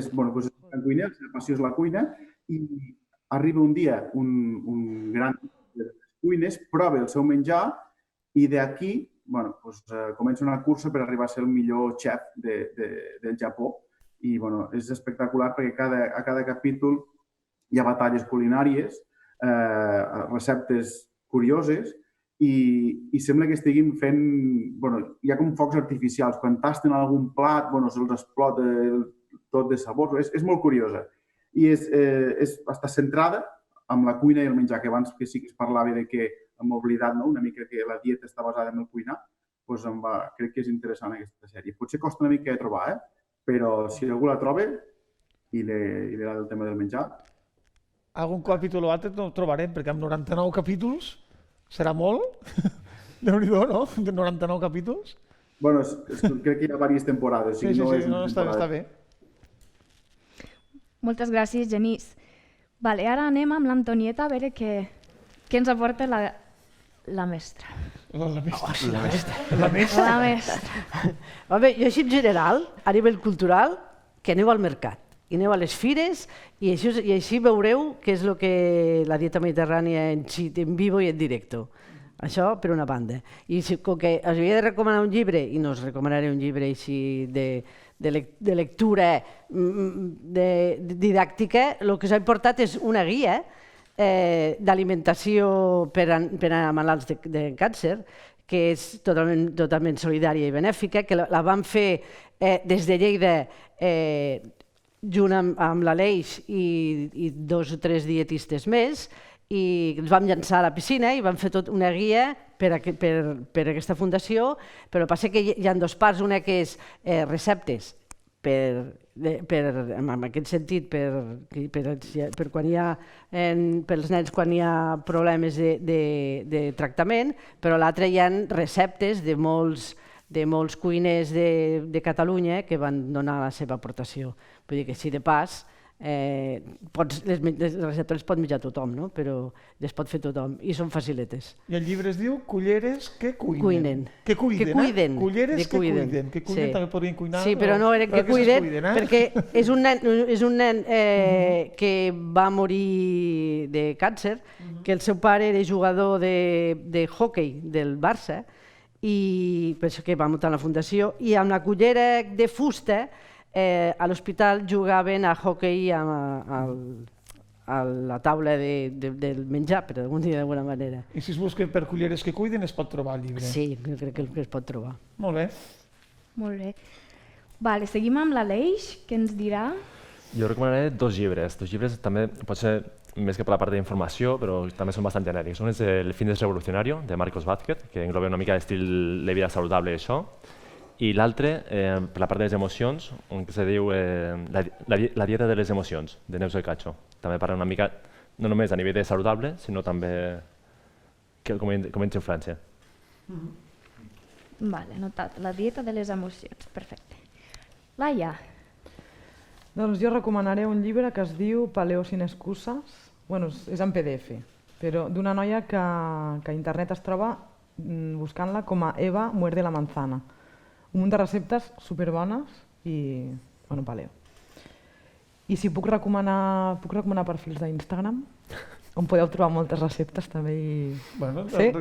en cuina, la passió és la cuina, i arriba un dia un gran de cuines, prova el seu menjar i d'aquí comença una cursa per arribar a ser el millor xef del Japó. I és espectacular perquè a cada capítol hi ha batalles culinàries, receptes curioses, i sembla que estiguin fent... Hi ha com focs artificials. Quan tasten algun plat, se'ls explota tot de sabor. És molt curiosa. I està centrada en la cuina i el menjar, que abans que sí que es parlava de que hem oblidat una mica que la dieta està basada en el cuinar, crec que és interessant aquesta sèrie. Potser costa una mica de trobar, però si algú la troba i li agrada el tema del menjar... Algun capítol o altre no trobarem, perquè amb 99 capítols serà molt? Déu-n'hi-do, no? De 99 capítols? Crec que hi ha diverses temporades. Sí, està bé. Moltes gràcies, Genís. Ara anem amb l'Antonieta a veure què ens aporta la mestra. La mestra. Home, jo així en general, a nivell cultural, que aneu al mercat i aneu a les fires i així veureu què és el que la dieta mediterrània en vivo i en directo. Això per una banda. I com que us havia de recomanar un llibre, i no us recomanaré un llibre així de lectura didàctica, el que us he portat és una guia d'alimentació per a malalts de càncer, que és totalment solidària i benèfica, que la vam fer des de Lleida junt amb l'Aleix i 2 o 3 dietistes més, i ens vam llançar a la piscina i vam fer tot una guia per aquesta fundació, però passa que hi ha 2 parts, una que és receptes, en aquest sentit, per quan hi ha, pels nens quan hi ha problemes de tractament, però l'altra hi ha receptes de molts cuiners de Catalunya que van donar la seva aportació. Vull dir que si de pas, les receptes les pot menjar tothom, però les pot fer tothom i són faciletes. I el llibre es diu Culleres que cuinen. Que cuiden. Culleres que cuiden. Que cuiden també podrien cuinar. Sí, però no era que cuiden, perquè és un nen que va morir de càncer, que el seu pare era jugador de hoquei del Barça, i per això que va muntar la fundació, i amb la cullera de fusta a l'hospital jugaven a hoquei a la taula del menjar, per dir d'alguna manera. I si es busca per Culleres que cuiden es pot trobar el llibre? Sí, crec que es pot trobar. Molt bé. Molt bé. Seguim amb l'Aleix, què ens dirà? Jo recomanaré 2 llibres. 2 llibres també pot ser més que per la part d'informació, però també són bastant genèrics. Un és El Fitness Revolucionario, de Marcos Vázquez, que engloba una mica l'estil de vida saludable i això. I l'altre, per la part de les emocions, un que se diu La dieta de les emocions, de Neus del Cacho. També parla una mica, no només a nivell de saludable, sinó també com ens influència. Vale, notat. La dieta de les emocions. Perfecte. Laia. Doncs jo recomanaré un llibre que es diu Paleo sin excuses. Bueno, és en PDF, però d'una noia que a internet es troba buscant-la com a Eva muerde la manzana. Un munt de receptes superbones i, bueno, paleo. I si puc recomanar perfils d'Instagram, on podeu trobar moltes receptes també. Bueno, sí?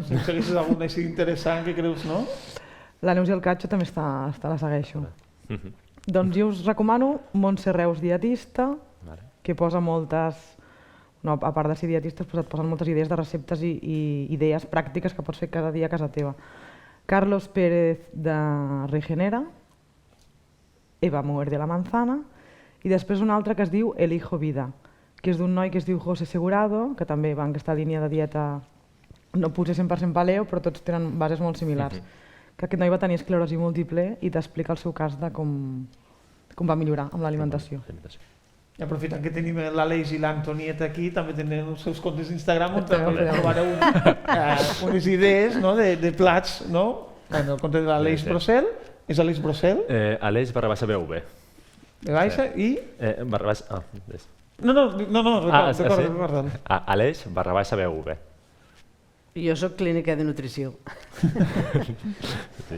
Si segueixes alguna així interessant que creus, no? La Neus i el Cacho també la segueixo. Doncs jo us recomano Montse Reus, dietista, que posa moltes, a part de ser dietista, et posen moltes idees de receptes i idees pràctiques que pots fer cada dia a casa teva. Carlos Pérez de Regenera, Eva muerde la manzana, i després un altre que es diu Elijo Vida, que és d'un noi que es diu José Segurado, que també va en aquesta línia de dieta, no potser 100% paleo, però tots tenen bases molt similars. Que aquest noi va tenir esclerosi múltiple i t'explica el seu cas de com va millorar amb l'alimentació. I aprofitant que tenim l'Aleix i l'Antonieta aquí, també tenen els seus comptes d'Instagram on també trobareu unes idees de plats, no? En el compte de l'Aleix Brocel, és Aleix Brocel? Aleix_BV. Baixa i... No, recorda'l. Aleix_BV. Jo soc clínica de nutrició.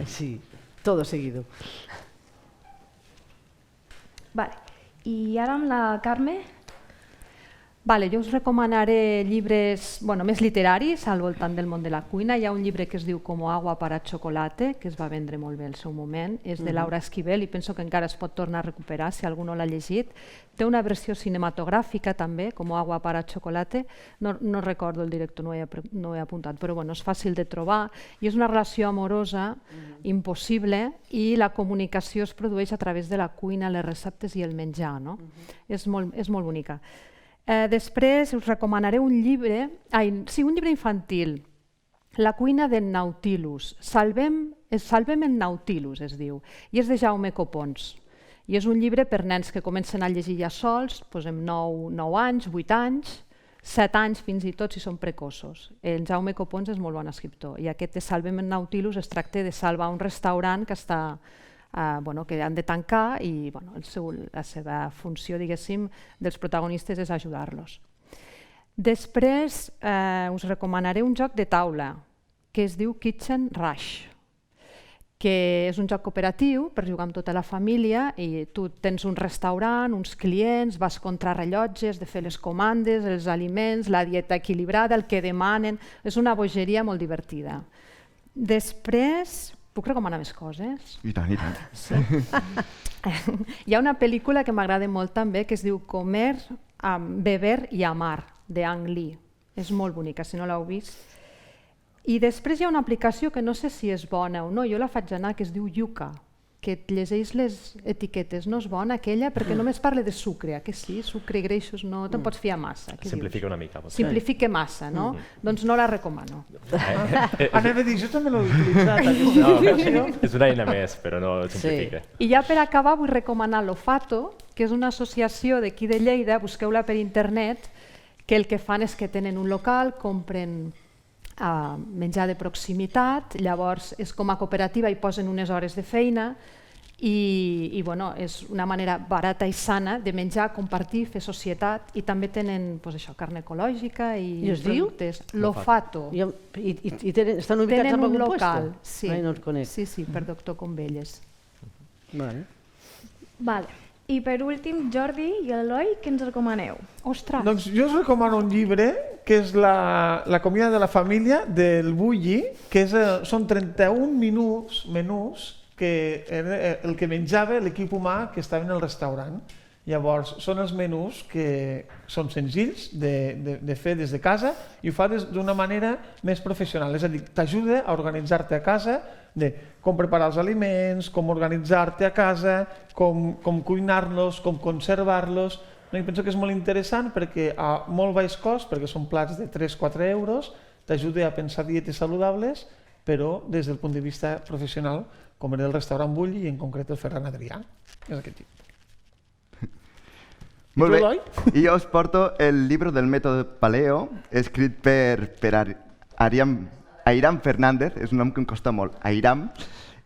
Sí, todo seguido. Vale. I ara amb la Carme? Vale, jo us recomanaré llibres més literaris al voltant del món de la cuina. Hi ha un llibre que es diu Como agua para chocolate, que es va vendre molt bé al seu moment. És de Laura Esquivel i penso que encara es pot tornar a recuperar si algú no l'ha llegit. Té una versió cinematogràfica també, Como agua para chocolate. No recordo el director, no ho he apuntat, però és fàcil de trobar. I és una relació amorosa impossible i la comunicació es produeix a través de la cuina, les receptes i el menjar. És molt bonica. Després us recomanaré un llibre infantil, La cuina d'en Nautilus, Salvem en Nautilus es diu, i és de Jaume Copons. I és un llibre per nens que comencen a llegir ja sols, amb 9 anys, 8 anys, 7 anys fins i tot si són precoços. El Jaume Copons és molt bon escriptor i aquest de Salvem en Nautilus es tracta de salvar un restaurant que està que han de tancar i la seva funció, diguéssim, dels protagonistes és ajudar-los. Després us recomanaré un joc de taula que es diu Kitchen Rush, que és un joc cooperatiu per jugar amb tota la família i tu tens un restaurant, uns clients, vas contra rellotges de fer les comandes, els aliments, la dieta equilibrada, el que demanen. És una bogeria molt divertida. Després... Puc recomanar més coses? I tant, i tant. Sí. Hi ha una pel·lícula que m'agrada molt també que es diu Comer, beber i amar, de Ang Lee. És molt bonica, si no l'heu vist. I després hi ha una aplicació que no sé si és bona o no, jo la faig anar, que es diu Yuka, que et llegeix les etiquetes. No és bona aquella perquè només parla de sucre, que sí, sucre i greixos no te'n pots fiar massa. Simplifica una mica. Simplifica massa, no? Doncs no la recomano. Anava a dir, jo també l'he utilitzat. És una eina més, però no simplifica. I ja per acabar vull recomanar l'Ofato, que és una associació d'aquí de Lleida, busqueu-la per internet, que el que fan és que tenen un local, compren menjar de proximitat, llavors és com a cooperativa i posen unes hores de feina i és una manera barata i sana de menjar, compartir, fer societat i també tenen carn ecològica i productes. L'Ofato. I estan ubicats en algun local? Sí, no els conec. Sí, per Doctor Combelles. Vale. I per últim, Jordi i Eloi, què ens recomaneu? Ostres! Doncs jo us recomano un llibre que és La comida de la família del Bulli, que són 31 menús que era el que menjava l'equip humà que estava en el restaurant. Llavors, són els menús que són senzills de fer des de casa i ho fa d'una manera més professional. És a dir, t'ajuda a organitzar-te a casa, de com preparar els aliments, com organitzar-te a casa, com cuinar-los, com conservar-los. I penso que és molt interessant perquè a molt baix cost, perquè són plats de 3-4 euros, t'ajuda a pensar dietes saludables, però des del punt de vista professional, com era el restaurant Bulli i en concret el Ferran Adrià. És aquest tipus. Molt bé, i jo us porto el llibre del mètode Paleo, escrit per Airam Fernández, és un nom que em costa molt, Airam,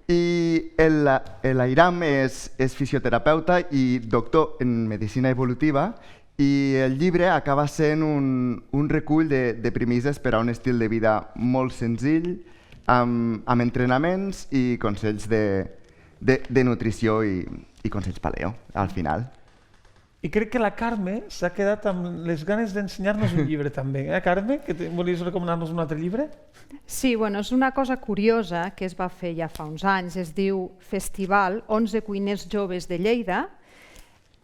i l'Airam és fisioterapeuta i doctor en medicina evolutiva i el llibre acaba sent un recull de premisses per a un estil de vida molt senzill, amb entrenaments i consells de nutrició i consells paleo, al final. I crec que la Carme s'ha quedat amb les ganes d'ensenyar-nos un llibre també. Carme, que volies recomanar-nos un altre llibre? Sí, és una cosa curiosa que es va fer ja fa uns anys. Es diu Festival 11 cuiners joves de Lleida.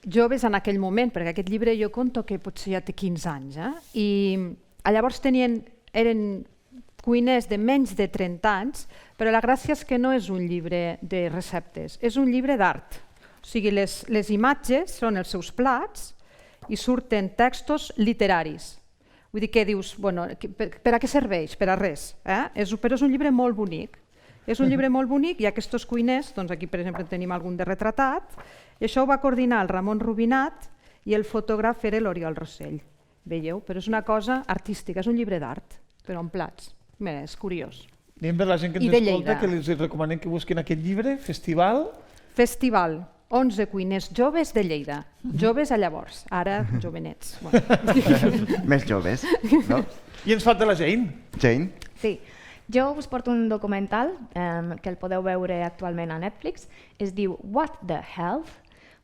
Joves en aquell moment, perquè aquest llibre jo conto que potser ja té 15 anys. I llavors eren cuiners de menys de 30 anys, però la gràcia és que no és un llibre de receptes, és un llibre d'art. O sigui, les imatges són els seus plats i surten textos literaris. Vull dir que dius, bueno, per a què serveix? Per a res. Però és un llibre molt bonic. És un llibre molt bonic i aquests cuiners, doncs aquí per exemple tenim algun de retratat, i això ho va coordinar el Ramon Rubinat i el fotògraf era l'Oriol Rossell. Veieu? Però és una cosa artística, és un llibre d'art, però en plats. Mira, és curiós. Diem per la gent que ens escolta que els recomanem que busquin aquest llibre, Festival. Festival, 11 cuiners joves de Lleida. Joves a llavors, ara jovenets. Més joves, no? I ens falta la Jane. Jane? Sí. Jo us porto un documental que el podeu veure actualment a Netflix. Es diu What the Health,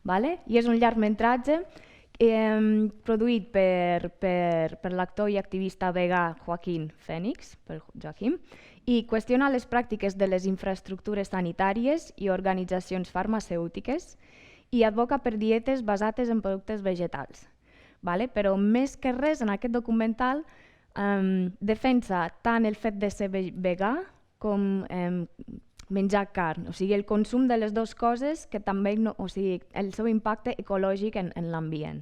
i és un llargmetratge produït per l'actor i activista vegà Joaquín Phoenix, per Joaquim, i qüestiona les pràctiques de les infraestructures sanitàries i organitzacions farmacèutiques i advoca per dietes basades en productes vegetals. Però més que res, en aquest documental defensa tant el fet de ser vegà com menjar carn, o sigui, el consum de les dues coses, que també, o sigui, el seu impacte ecològic en l'ambient.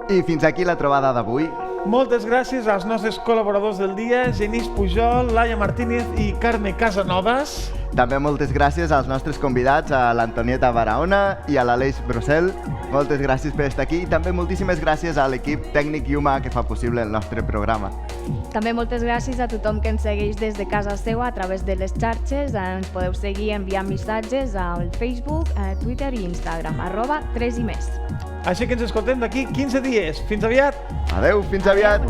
I fins aquí la trobada d'avui. Moltes gràcies als nostres col·laboradors del dia, Genís Pujol, Laia Martínez i Carme Casanovas. També moltes gràcies als nostres convidats, a l'Antonieta Barahona i a l'Aleix Brossel. Moltes gràcies per estar aquí i també moltíssimes gràcies a l'equip tècnic i humà que fa possible el nostre programa. També moltes gràcies a tothom que ens segueix des de casa seva a través de les xarxes. Ens podeu seguir enviant missatges al Facebook, Twitter i Instagram, @3i més. Així que ens escoltem d'aquí 15 dies. Fins aviat! Adeu, fins aviat!